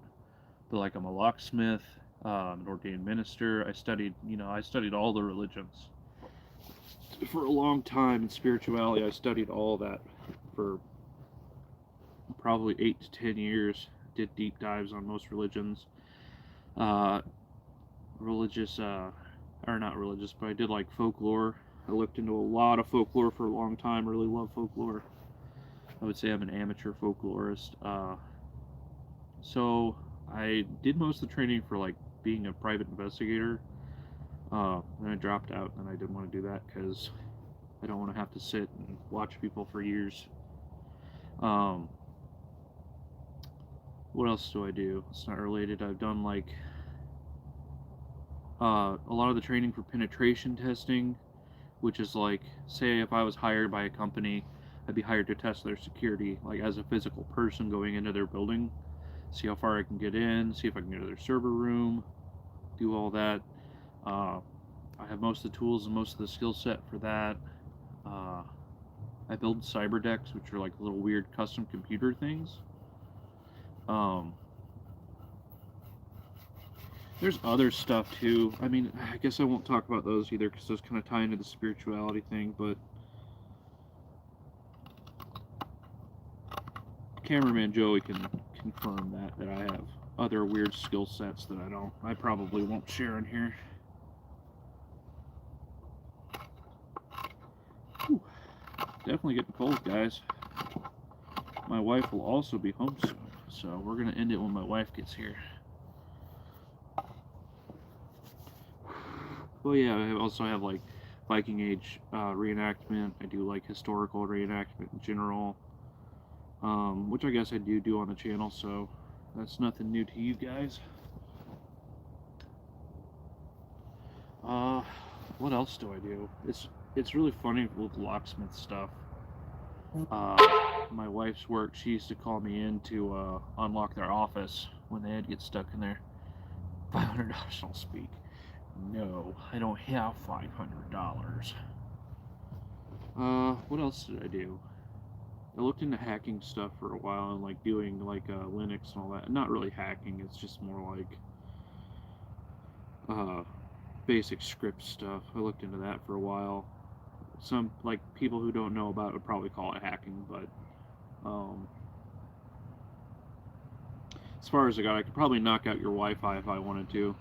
But like I'm a locksmith, I'm an ordained minister. I studied all the religions for a long time in spirituality. I studied all that for probably 8 to 10 years. Did deep dives on most religions. Religious, or not religious, but I did like folklore. I looked into a lot of folklore for a long time. Really love folklore. I would say I'm an amateur folklorist. So I did most of the training for like being a private investigator. Then I dropped out, and I didn't want to do that because I don't want to have to sit and watch people for years. What else do I do? It's not related. I've done like a lot of the training for penetration testing, which is like, say if I was hired by a company, I'd be hired to test their security, like as a physical person going into their building, see how far I can get in, see if I can get to their server room, do all that. I have most of the tools and most of the skill set for that. I build cyber decks, which are like little weird custom computer things. There's other stuff too. I mean, I guess I won't talk about those either because those kind of tie into the spirituality thing, but cameraman Joey can confirm that I have other weird skill sets that I probably won't share in here. Whew. Definitely getting cold, guys. My wife will also be home soon, so we're gonna end it when my wife gets here. Well, yeah, I also have like Viking Age reenactment. I do like historical reenactment in general. which I guess I do on the channel, so that's nothing new to you guys. What else do I do? It's really funny with locksmith stuff. My wife's work, she used to call me in to unlock their office when they had to get stuck in there. $500, I'll speak. No, I don't have $500. What else did I do? I looked into hacking stuff for a while and like doing like Linux and all that. Not really hacking, it's just more like basic script stuff. I looked into that for a while. Some like people who don't know about it would probably call it hacking, but as far as I got, I could probably knock out your Wi-Fi if I wanted to.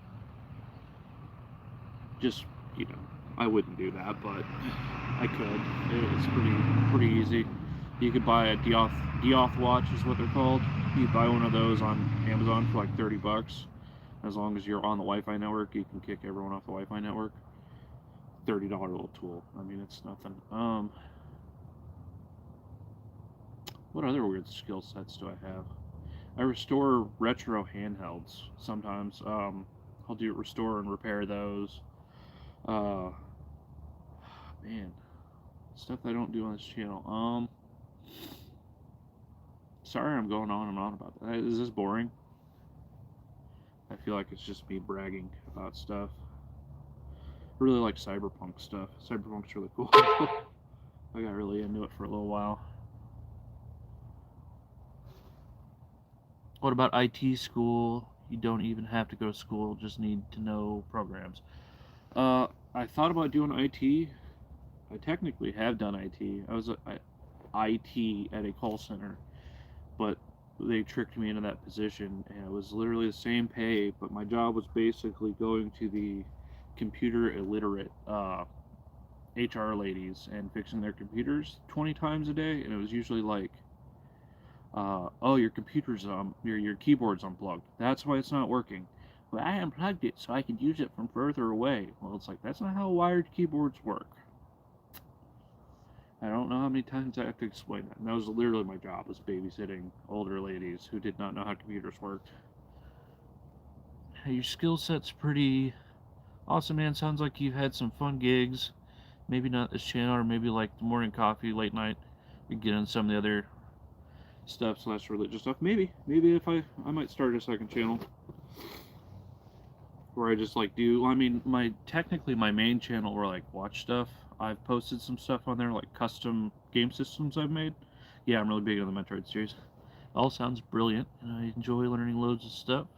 Just, you know, I wouldn't do that, but I could. It's pretty easy. You could buy a deauth watch is what they're called. You buy one of those on Amazon for like $30. As long as you're on the Wi-Fi network, you can kick everyone off the Wi-Fi network. $30 little tool. I mean, it's nothing. What other weird skill sets do I have? I restore retro handhelds sometimes. I'll do restore and repair those. Man, stuff I don't do on this channel. Sorry, I'm going on and on about that. Is this boring? I feel like it's just me bragging about stuff. I really like cyberpunk stuff. Cyberpunk's really cool. I got really into it for a little while. What about IT school? You don't even have to go to school, just need to know programs. I thought about doing IT. I technically have done IT. I was IT at a call center, but they tricked me into that position, and it was literally the same pay, but my job was basically going to the computer illiterate HR ladies and fixing their computers 20 times a day, and it was usually like, oh, your computer's your keyboard's unplugged. That's why it's not working. Well, I unplugged it so I could use it from further away. Well, it's like, that's not how wired keyboards work. I don't know how many times I have to explain that. And that was literally my job, was babysitting older ladies who did not know how computers worked. Your skill set's pretty awesome, man. Sounds like you've had some fun gigs. Maybe not this channel, or maybe like the morning coffee, late night. We get on some of the other stuff / religious stuff. Maybe if I might start a second channel where I just like do, I mean, technically my main channel where I like watch stuff. I've posted some stuff on there, like custom game systems I've made. Yeah, I'm really big on the Metroid series. It all sounds brilliant, and I enjoy learning loads of stuff.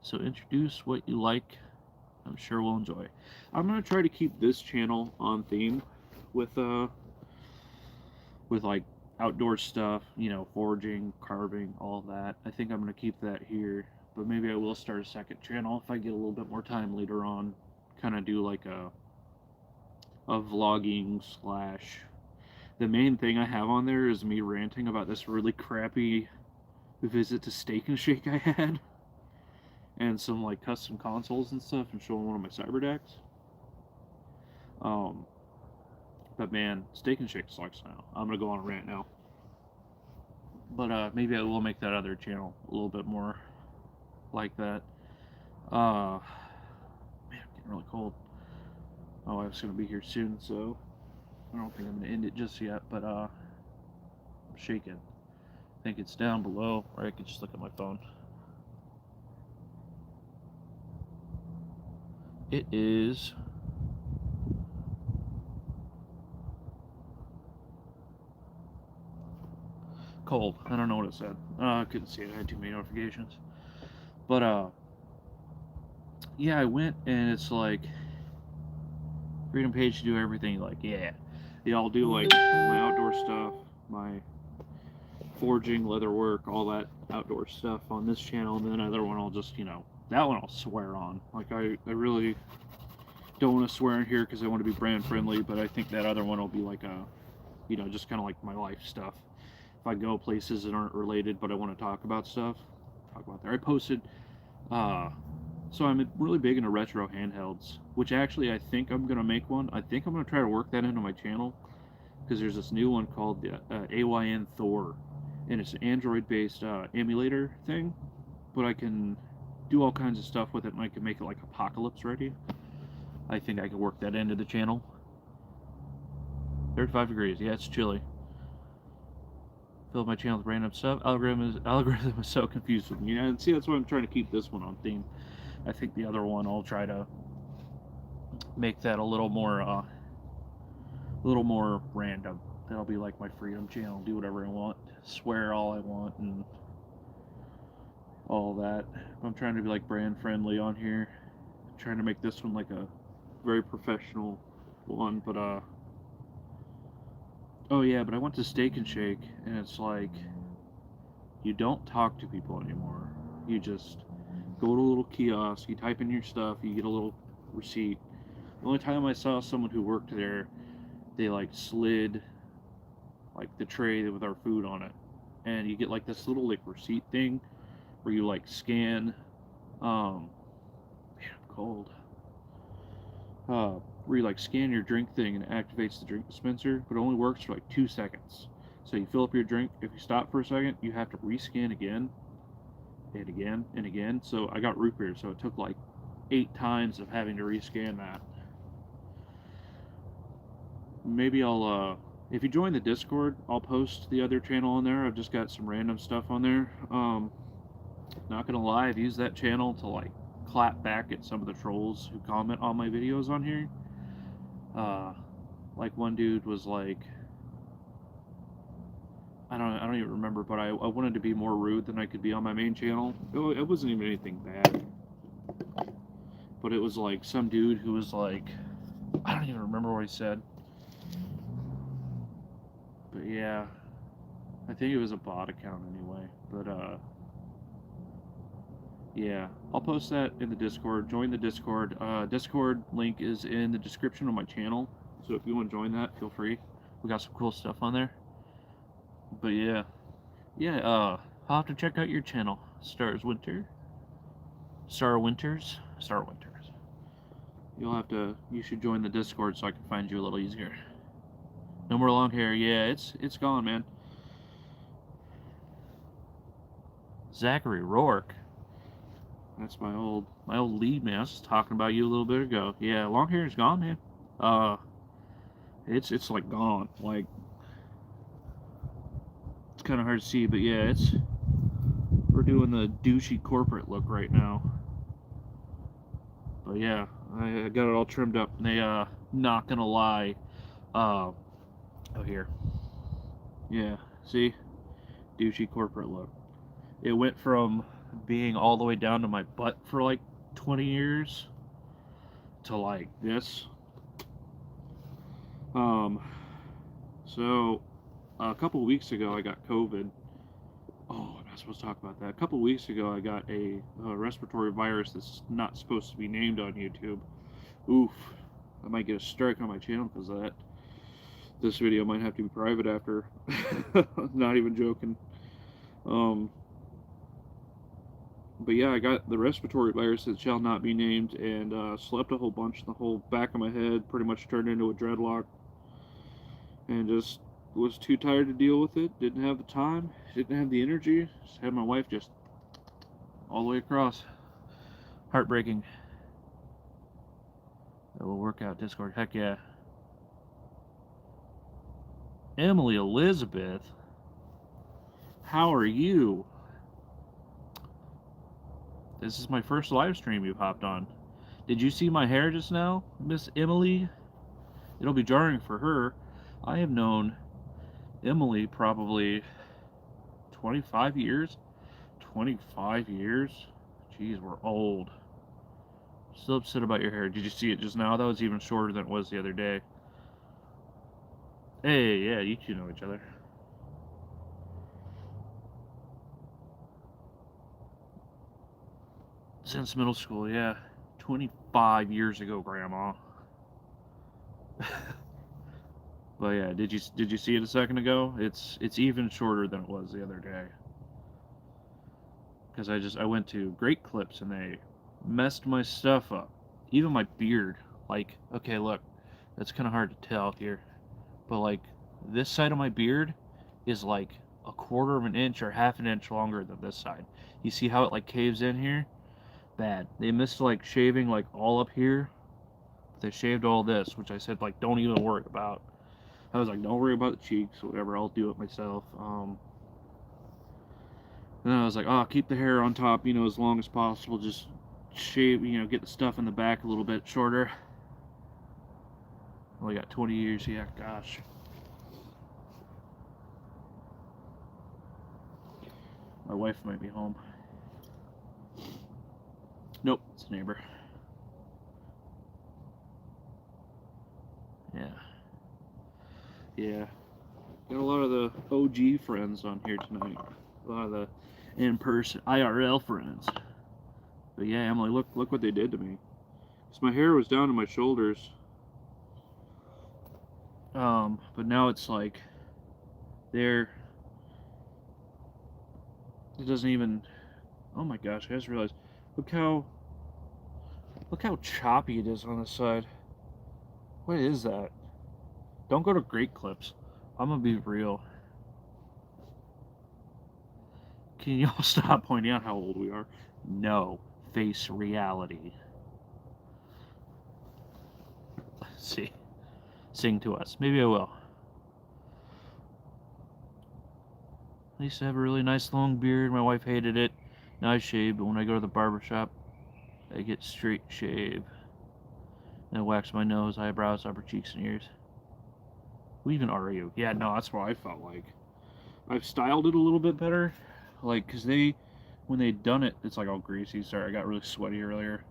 So introduce what you like. I'm sure we'll enjoy. I'm gonna try to keep this channel on theme with like outdoor stuff, you know, forging, carving, all that. I think I'm gonna keep that here, but maybe I will start a second channel if I get a little bit more time later on. Kind of do like a vlogging / the main thing I have on there is me ranting about this really crappy visit to Steak and Shake I had, and some like custom consoles and stuff, and showing one of my cyber decks. But man, Steak and Shake sucks now. I'm gonna go on a rant now. But maybe I will make that other channel a little bit more like that. Man, I'm getting really cold. My wife's gonna be here soon, so I don't think I'm gonna end it just yet, but I'm shaking. I think it's down below, or I could just look at my phone. It is cold. I don't know what it said. I couldn't see it. I had too many notifications. But yeah, I went, and it's like freedom page to do everything. Like, yeah, they all do like my outdoor stuff, my forging, leather work, all that outdoor stuff on this channel, and then another one I'll just, you know, that one I'll swear on. Like, I really don't want to swear in here because I want to be brand friendly, but I think that other one will be like a, you know, just kind of like my life stuff. If I go places that aren't related, but I want to talk about stuff, talk about there. I posted, so I'm really big into retro handhelds, which actually I think I'm going to make one. I think I'm going to try to work that into my channel, because there's this new one called the AYN Thor, and it's an Android-based emulator thing, but I can do all kinds of stuff with it, and I can make it like apocalypse ready. I think I could work that into the channel. 35 degrees, yeah, it's chilly. Fill my channel with random stuff. Algorithm is so confused with me. And see, that's why I'm trying to keep this one on theme. I think the other one I'll try to make that a little more random. That'll be like my freedom channel. Do whatever I want, swear all I want, and all that. I'm trying to be like brand friendly on here. I'm trying to make this one like a very professional one, but oh yeah, but I went to Steak and Shake, and it's like, you don't talk to people anymore. You just go to a little kiosk, you type in your stuff, you get a little receipt. The only time I saw someone who worked there, they like slid like the tray with our food on it, and you get like this little like receipt thing where you like scan, man, I'm cold. Where you like scan your drink thing and it activates the drink dispenser, but it only works for like 2 seconds. So you fill up your drink. If you stop for a second, you have to rescan again and again and again. So I got root beer, so it took like 8 times of having to rescan that. Maybe I'll if you join the Discord, I'll post the other channel on there. I've just got some random stuff on there. Not gonna lie, I've used that channel to like clap back at some of the trolls who comment on my videos on here. Like one dude was like, I don't even remember, but I wanted to be more rude than I could be on my main channel. It wasn't even anything bad, but it was like some dude who was like, I don't even remember what he said, but yeah, I think it was a bot account anyway. But yeah, I'll post that in the Discord. Join the Discord. Discord link is in the description of my channel, so if you want to join that, feel free. We got some cool stuff on there. But yeah, I'll have to check out your channel, Star Winters. You should join the Discord so I can find you a little easier. No more long hair. Yeah, it's gone, man. Zachary Rourke. That's my old lead, man. I was just talking about you a little bit ago. Yeah, long hair is gone, man. It's like gone. Like, it's kind of hard to see, but yeah, we're doing the douchey corporate look right now. But yeah, I got it all trimmed up. And they not gonna lie, oh here, yeah, see, douchey corporate look. It went from being all the way down to my butt for like 20 years to like this. So a couple weeks ago I got COVID. Oh, I'm not supposed to talk about that. A couple weeks ago I got a respiratory virus that's not supposed to be named on YouTube. Oof, I might get a strike on my channel because of that. This video might have to be private after. Not even joking. But yeah, I got the respiratory virus that shall not be named, and slept a whole bunch. The whole back of my head pretty much turned into a dreadlock, and just was too tired to deal with it. Didn't have the time, didn't have the energy. Just had my wife just all the way across. Heartbreaking. That will work out, Discord. Heck yeah. Emily Elizabeth, how are you? This is my first live stream you've hopped on. Did you see my hair just now, Miss Emily? It'll be jarring for her. I have known Emily probably 25 years. 25 years? Jeez, we're old. Still upset about your hair. Did you see it just now? That was even shorter than it was the other day. Hey, yeah, you two know each other. Since middle school, yeah. 25 years ago, Grandma. But yeah, did you see it a second ago? It's even shorter than it was the other day. Because I went to Great Clips and they messed my stuff up. Even my beard. Like, okay, look, that's kind of hard to tell here, but like this side of my beard is like a quarter of an inch or half an inch longer than this side. You see how it like caves in here? Bad. They missed like shaving like all up here. But they shaved all this, which I said like don't even worry about. I was like, don't worry about the cheeks, whatever, I'll do it myself. And then I was like, oh, keep the hair on top, you know, as long as possible. Just shave, you know, get the stuff in the back a little bit shorter. Only got 20 years, yeah, gosh. My wife might be home. Nope, it's a neighbor. Yeah. Yeah. Got a lot of the OG friends on here tonight. A lot of the in-person IRL friends. But yeah, Emily, look what they did to me. Because my hair was down to my shoulders. But now it's like there. It doesn't even. Oh my gosh! I just realized. Look how choppy it is on this side. What is that? Don't go to Great Clips. I'm gonna be real. Can y'all stop pointing out how old we are? No, face reality. Let's see. Sing to us. Maybe I will. I used to have a really nice long beard. My wife hated it. Now I shave, but when I go to the barber shop, I get straight shave. And I wax my nose, eyebrows, upper cheeks, and ears. Who even are you? Yeah, no, that's what I felt like. I've styled it a little bit better. Like, because when they'd done it, it's like all greasy. Sorry, I got really sweaty earlier.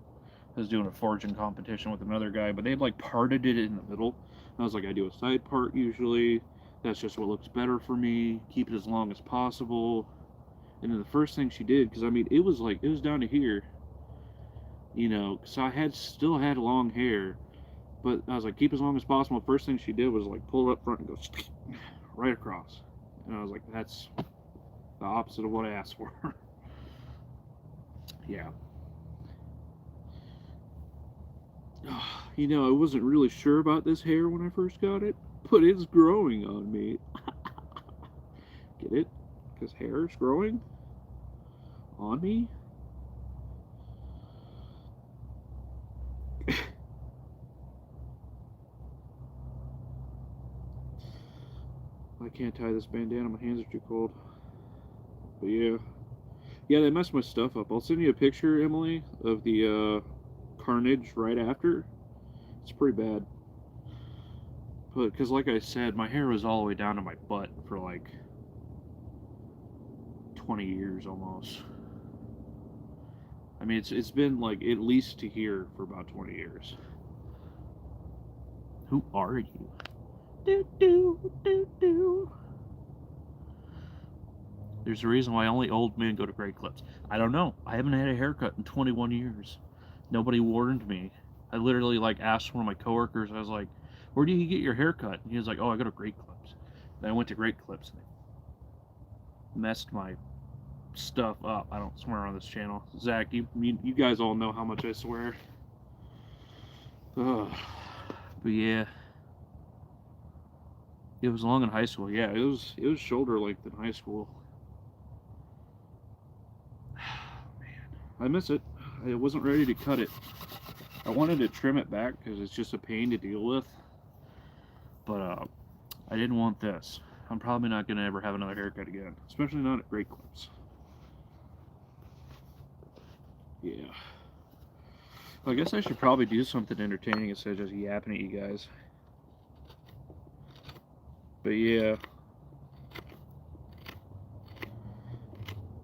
I was doing a forging competition with another guy, but they'd like parted it in the middle. And I was like, I do a side part usually. That's just what looks better for me. Keep it as long as possible. And then the first thing she did, because I mean, it was down to here. You know, so I still had long hair. But I was like, keep as long as possible. First thing she did was like pull it up front and go right across. And I was like, that's the opposite of what I asked for. Yeah. You know, I wasn't really sure about this hair when I first got it, but it's growing on me. Get it? Because hair is growing on me? I can't tie this bandana, my hands are too cold. But yeah. Yeah, they messed my stuff up. I'll send you a picture, Emily, of the carnage right after. It's pretty bad. But, because like I said, my hair was all the way down to my butt for like 20 years almost. I mean, it's been like at least to here for about 20 years. Who are you? Do, do, do, do. There's a reason why only old men go to Great Clips. I don't know. I haven't had a haircut in 21 years. Nobody warned me. I literally like asked one of my coworkers. I was like, "Where do you get your haircut?" And he was like, "Oh, I go to Great Clips." Then I went to Great Clips and they messed my stuff up. I don't swear on this channel. Zach, you guys all know how much I swear. Ugh. But yeah, it was long in high school. Yeah, it was shoulder length in high school. Man, I miss it. I wasn't ready to cut it. I wanted to trim it back because it's just a pain to deal with. But I didn't want this. I'm probably not going to ever have another haircut again. Especially not at Great Clips. Yeah. I guess I should probably do something entertaining instead of just yapping at you guys. But yeah.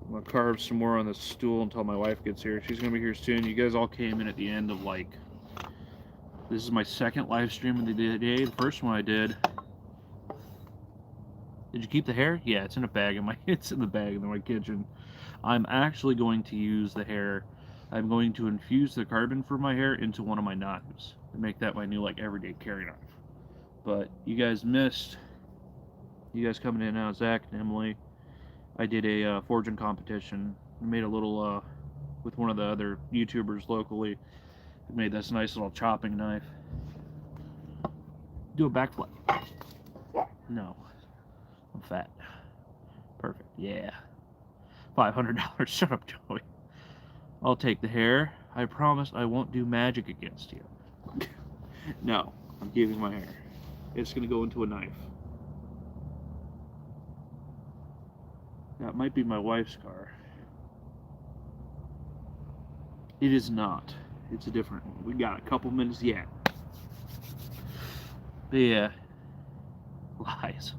I'm going to carve some more on this stool until my wife gets here. She's going to be here soon. You guys all came in at the end of like... This is my second live stream of the day. The first one I did... Did you keep the hair? Yeah, it's in a bag in my... It's in the bag in my kitchen. I'm actually going to use the hair. I'm going to infuse the carbon from my hair into one of my knives. To make that my new like everyday carry knife. But you guys missed... You guys coming in now, Zach and Emily. I did a forging competition. I made a little, with one of the other YouTubers locally. I made this nice little chopping knife. Do a backflip. No. I'm fat. Perfect. Yeah. $500. Shut up, Joey. I'll take the hair. I promise I won't do magic against you. No, I'm keeping my hair. It's gonna go into a knife. That might be my wife's car. It is not. It's a different one. We got a couple minutes yet. But yeah. Lies.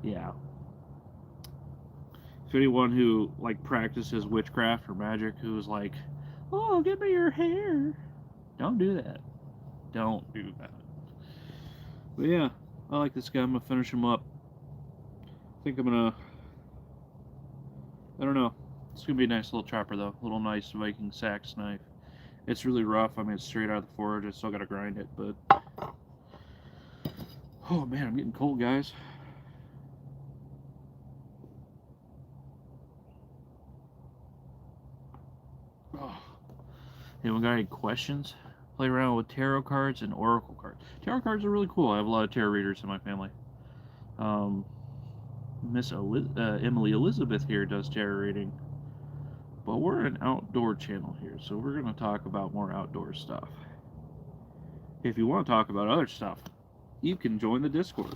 Yeah. If anyone who like practices witchcraft or magic who's like, oh, give me your hair, don't do that. Don't do that. But yeah, I like this guy. I'm gonna finish him up. I think I'm gonna, I don't know. It's gonna be a nice little chopper though. A little nice Viking sax knife. It's really rough. I mean, it's straight out of the forge. I still gotta grind it, but oh man, I'm getting cold, guys. Oh. Anyone got any questions? Play around with tarot cards and oracle cards. Tarot cards are really cool. I have a lot of tarot readers in my family. Miss Emily Elizabeth here does tarot reading. But we're an outdoor channel here, so we're going to talk about more outdoor stuff. If you want to talk about other stuff, you can join the Discord.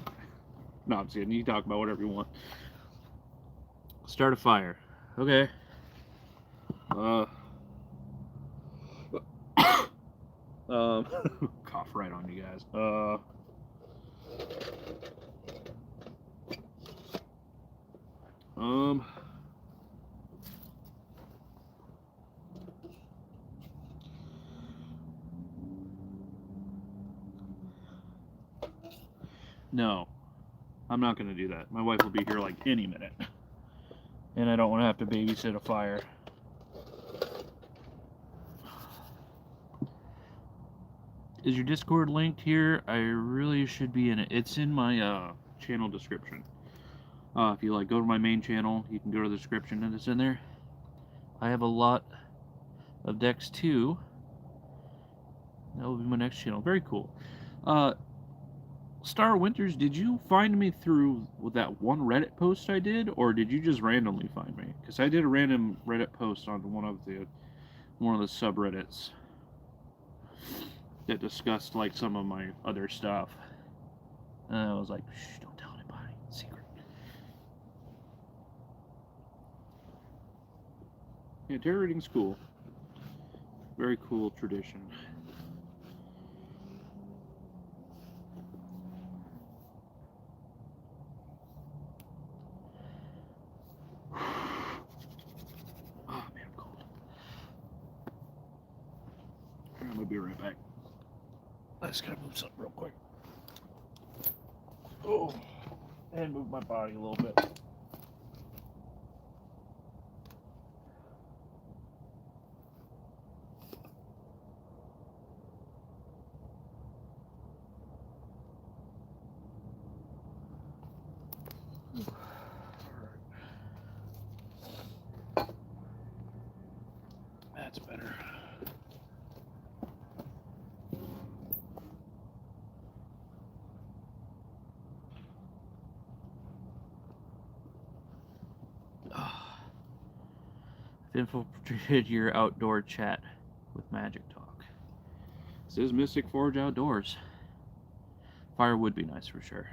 No, I'm saying you can talk about whatever you want. Start a fire. Okay. Cough right on you guys. No, I'm not going to do that. My wife will be here like any minute. And I don't want to have to babysit a fire. Is your Discord linked here? I really should be in it. It's in my channel description. If you like go to my main channel, you can go to the description and it's in there. I have a lot of decks too. That will be my next channel. Very cool. Star Winters, did you find me through that one Reddit post I did, or did you just randomly find me? Because I did a random Reddit post on one of the subreddits that discussed like some of my other stuff. And I was like, shh, don't tell anybody. Secret. Yeah, tarot reading's cool. Very cool tradition. Oh man, I'm cold. I'm gonna be right back. I just gotta move something real quick. Oh, and move my body a little bit. That's better. I've infiltrated your outdoor chat with Magic Talk. This is Mystic Forge Outdoors. Fire would be nice for sure.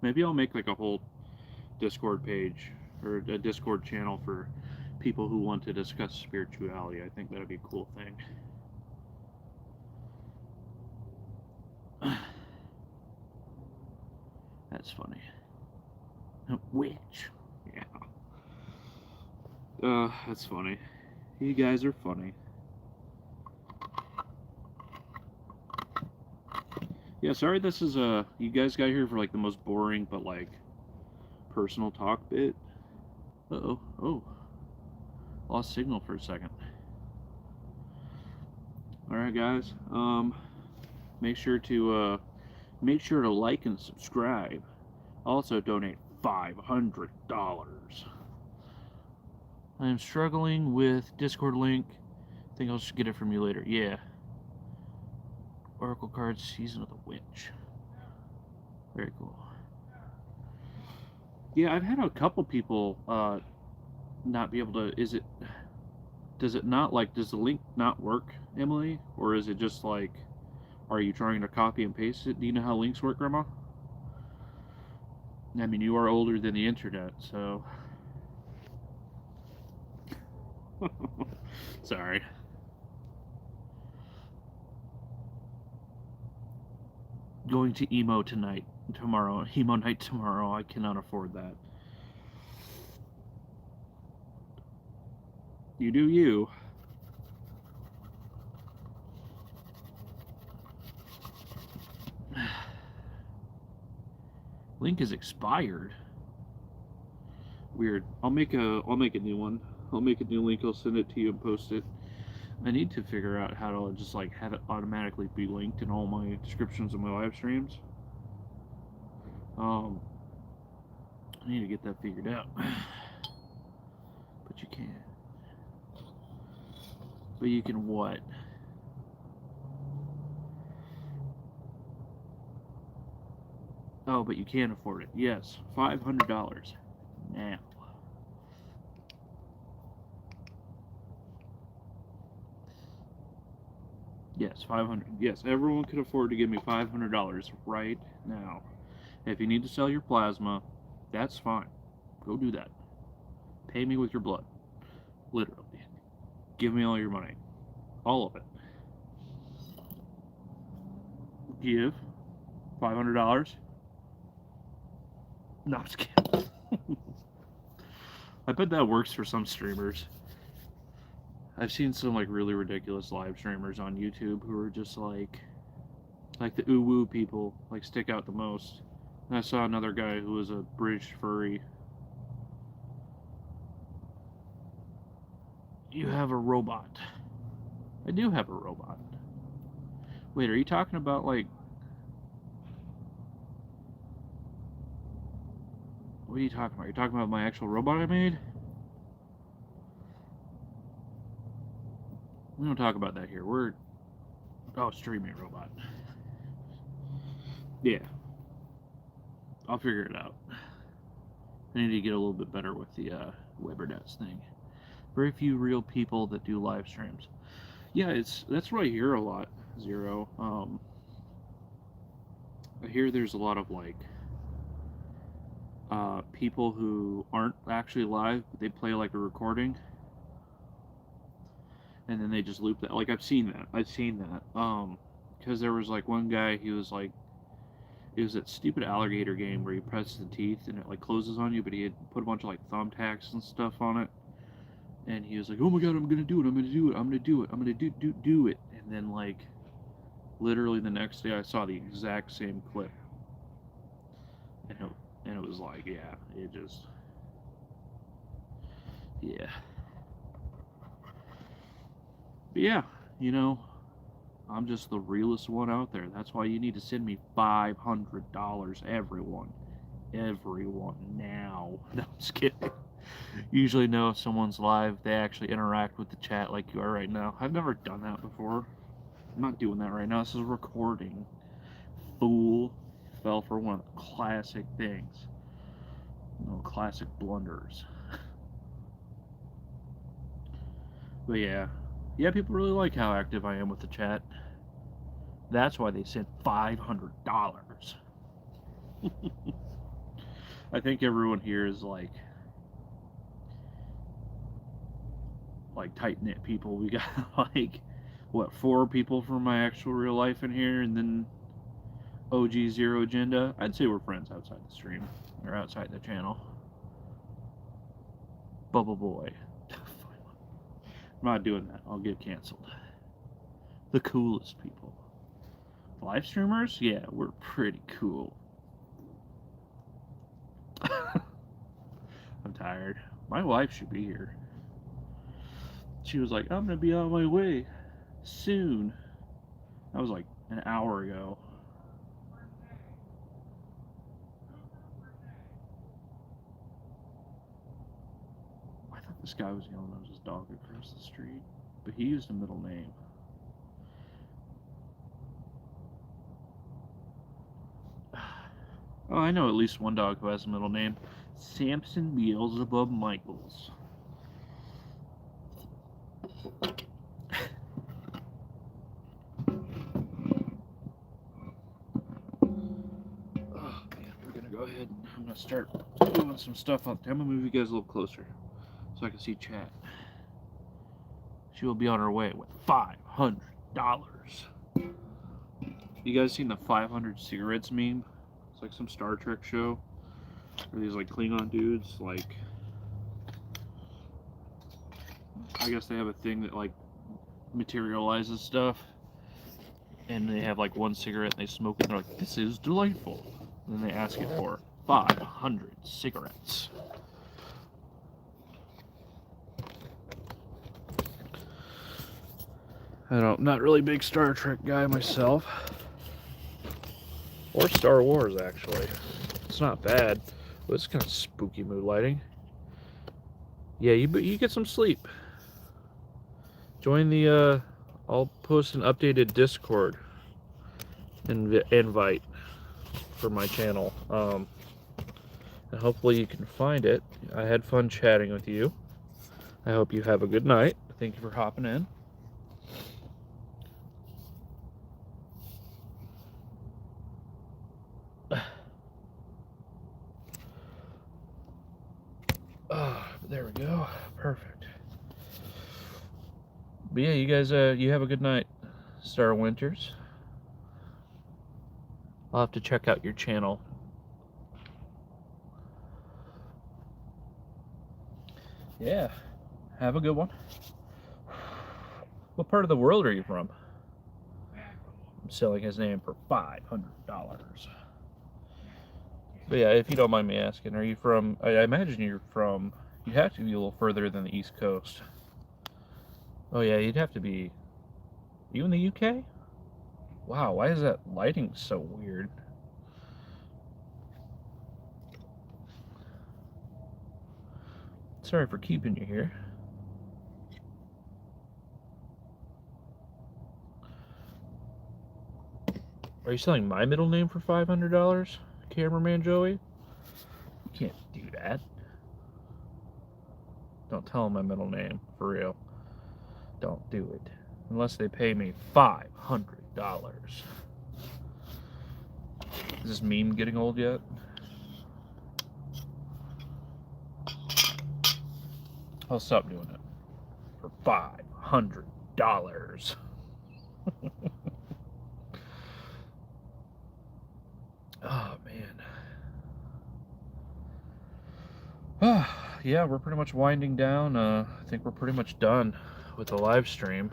Maybe I'll make like a whole Discord page or a Discord channel for people who want to discuss spirituality. I think that'd be a cool thing. That's funny. Witch. Yeah. That's funny. You guys are funny. Yeah, sorry this is you guys got here for like the most boring but like personal talk bit. Uh-oh. Oh. Lost signal for a second. Alright guys. Make sure to like and subscribe. Also donate $500. I am struggling with Discord link. I think I'll just get it from you later. Yeah. Oracle cards, Season of the Witch. Very cool. Yeah, I've had a couple people not be able to. Does it not, like, does the link not work, Emily? Or is it just like, are you trying to copy and paste it? Do you know how links work, Grandma? I mean, you are older than the internet, so. Sorry. Going to emo tomorrow. Emo night tomorrow. I cannot afford that. You do you. Link is expired. Weird. I'll make a new one. I'll make a new link. I'll send it to you and post it. I need to figure out how to just like have it automatically be linked in all my descriptions of my live streams. I need to get that figured out. But you can. But you can what? Oh, but you can afford it. Yes, $500 now. Yes, 500. Yes, everyone can afford to give me $500 right now. If you need to sell your plasma, that's fine. Go do that. Pay me with your blood. Literally. Give me all your money. All of it. Give $500. No, I'm just kidding. I bet that works for some streamers. I've seen some like really ridiculous live streamers on YouTube who are just like the uwu people, like stick out the most. And I saw another guy who was a British furry. You have a robot. I do have a robot. Wait, are you talking about like... What are you talking about? Are you talking about my actual robot I made? We don't talk about that here. We're... Oh, streaming robot. Yeah. I'll figure it out. I need to get a little bit better with the Webernets thing. Very few real people that do live streams. Yeah, that's what I hear a lot, Zero. I hear there's a lot of like people who aren't actually live, but they play like a recording, and then they just loop that. Like I've seen that. Because there was like one guy. He was like, it was that stupid alligator game where you press the teeth and it like closes on you, but he had put a bunch of like thumbtacks and stuff on it, and he was like, "Oh my god, I'm gonna do it! I'm gonna do it! I'm gonna do it! I'm gonna do it!" And then like, literally the next day, I saw the exact same clip, and it was like, yeah, it just, yeah. But yeah, you know, I'm just the realest one out there. That's why you need to send me $500, everyone. Everyone, now. No, I'm just kidding. Usually know if someone's live, they actually interact with the chat like you are right now. I've never done that before. I'm not doing that right now. This is recording. Fool. Fell for one of the classic things. No, classic blunders. But yeah. Yeah, people really like how active I am with the chat. That's why they sent $500. I think everyone here is like tight-knit people. We got like, what, 4 people from my actual real life in here, and then OG Zero Agenda. I'd say we're friends outside the stream, or outside the channel. Bubble Boy. I'm not doing that. I'll get canceled. The coolest people. Live streamers? Yeah, we're pretty cool. I'm tired. My wife should be here. She was like, I'm gonna be on my way soon. That was like an hour ago. I thought this guy was yelling at his dog across the street, but he used a middle name. Oh, I know at least one dog who has a middle name. Samson Beelzebub Michaels. Oh man, we're gonna go ahead and I'm gonna start doing some stuff up there. I'm gonna move you guys a little closer so I can see chat. She will be on her way with $500. You guys seen the 500 cigarettes meme? It's like some Star Trek show. Or these like Klingon dudes, like, I guess they have a thing that like materializes stuff. And they have like one cigarette and they smoke it and they're like, this is delightful. And then they ask it for 500 cigarettes. Not really a big Star Trek guy myself. Or Star Wars, actually. It's not bad. But it's kind of spooky mood lighting. Yeah, you get some sleep. Join the, I'll post an updated Discord invite for my channel. And hopefully you can find it. I had fun chatting with you. I hope you have a good night. Thank you for hopping in. There we go. Perfect. But yeah, you guys, you have a good night, Star Winters. I'll have to check out your channel. Yeah, have a good one. What part of the world are you from? I'm selling his name for $500. But yeah, if you don't mind me asking, are you from, I imagine you're from, you have to be a little further than the East Coast. Oh yeah, you'd have to be, you in the UK? Wow, why is that lighting so weird? Sorry for keeping you here. Are you selling my middle name for $500? Cameraman Joey? You can't do that. Don't tell him my middle name, for real. Don't do it. Unless they pay me $500. Is this meme getting old yet? I'll stop doing it. For $500. Oh, man. Yeah, we're pretty much winding down. I think we're pretty much done with the live stream.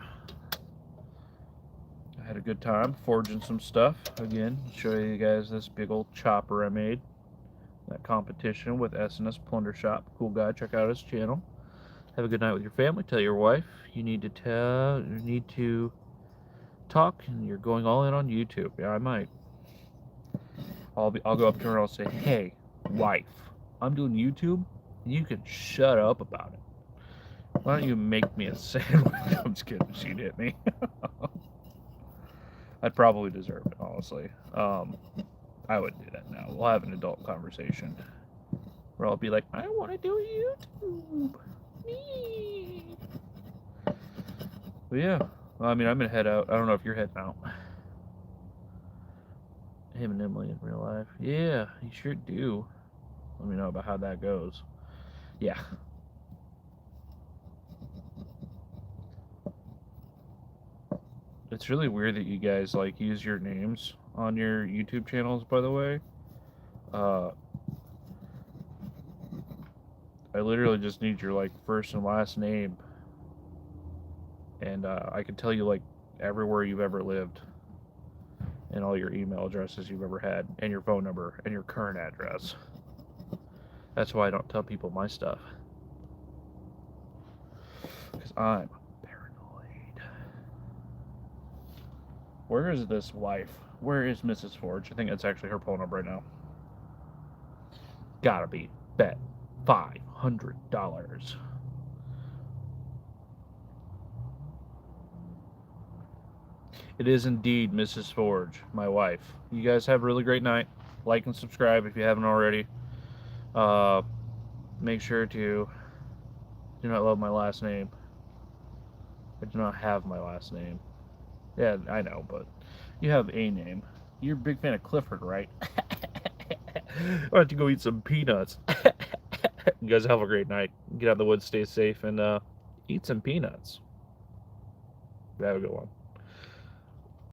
I had a good time forging some stuff. Again, show you guys this big old chopper I made. That competition with S&S Plunder Shop. Cool guy. Check out his channel. Have a good night with your family. Tell your wife you need to talk, and you're going all in on YouTube. Yeah, I might. I'll go up to her and I'll say, hey, wife, I'm doing YouTube, and you can shut up about it. Why don't you make me a sandwich? I'm just kidding. She'd hit me. I'd probably deserve it, honestly. I wouldn't do that now. We'll have an adult conversation where I'll be like, I want to do YouTube. Me. But yeah, well, I mean, I'm gonna head out. I don't know if you're heading out. Him and Emily in real life. Yeah, you sure do. Let me know about how that goes. Yeah. It's really weird that you guys like use your names on your YouTube channels, by the way. I literally just need your like first and last name, and I can tell you like everywhere you've ever lived, and all your email addresses you've ever had, and your phone number, and your current address. That's why I don't tell people my stuff, because I'm paranoid. Where is this wife? Where is Mrs. Forge? I think that's actually her phone number right now. Gotta be. Bet. $500. It is indeed Mrs. Forge, my wife. You guys have a really great night. Like and subscribe if you haven't already. Make sure to do not love my last name. I do not have my last name. Yeah, I know, but you have a name. You're a big fan of Clifford, right? Why don't you go eat some peanuts? You guys have a great night. Get out of the woods, stay safe, and eat some peanuts. Have a good one.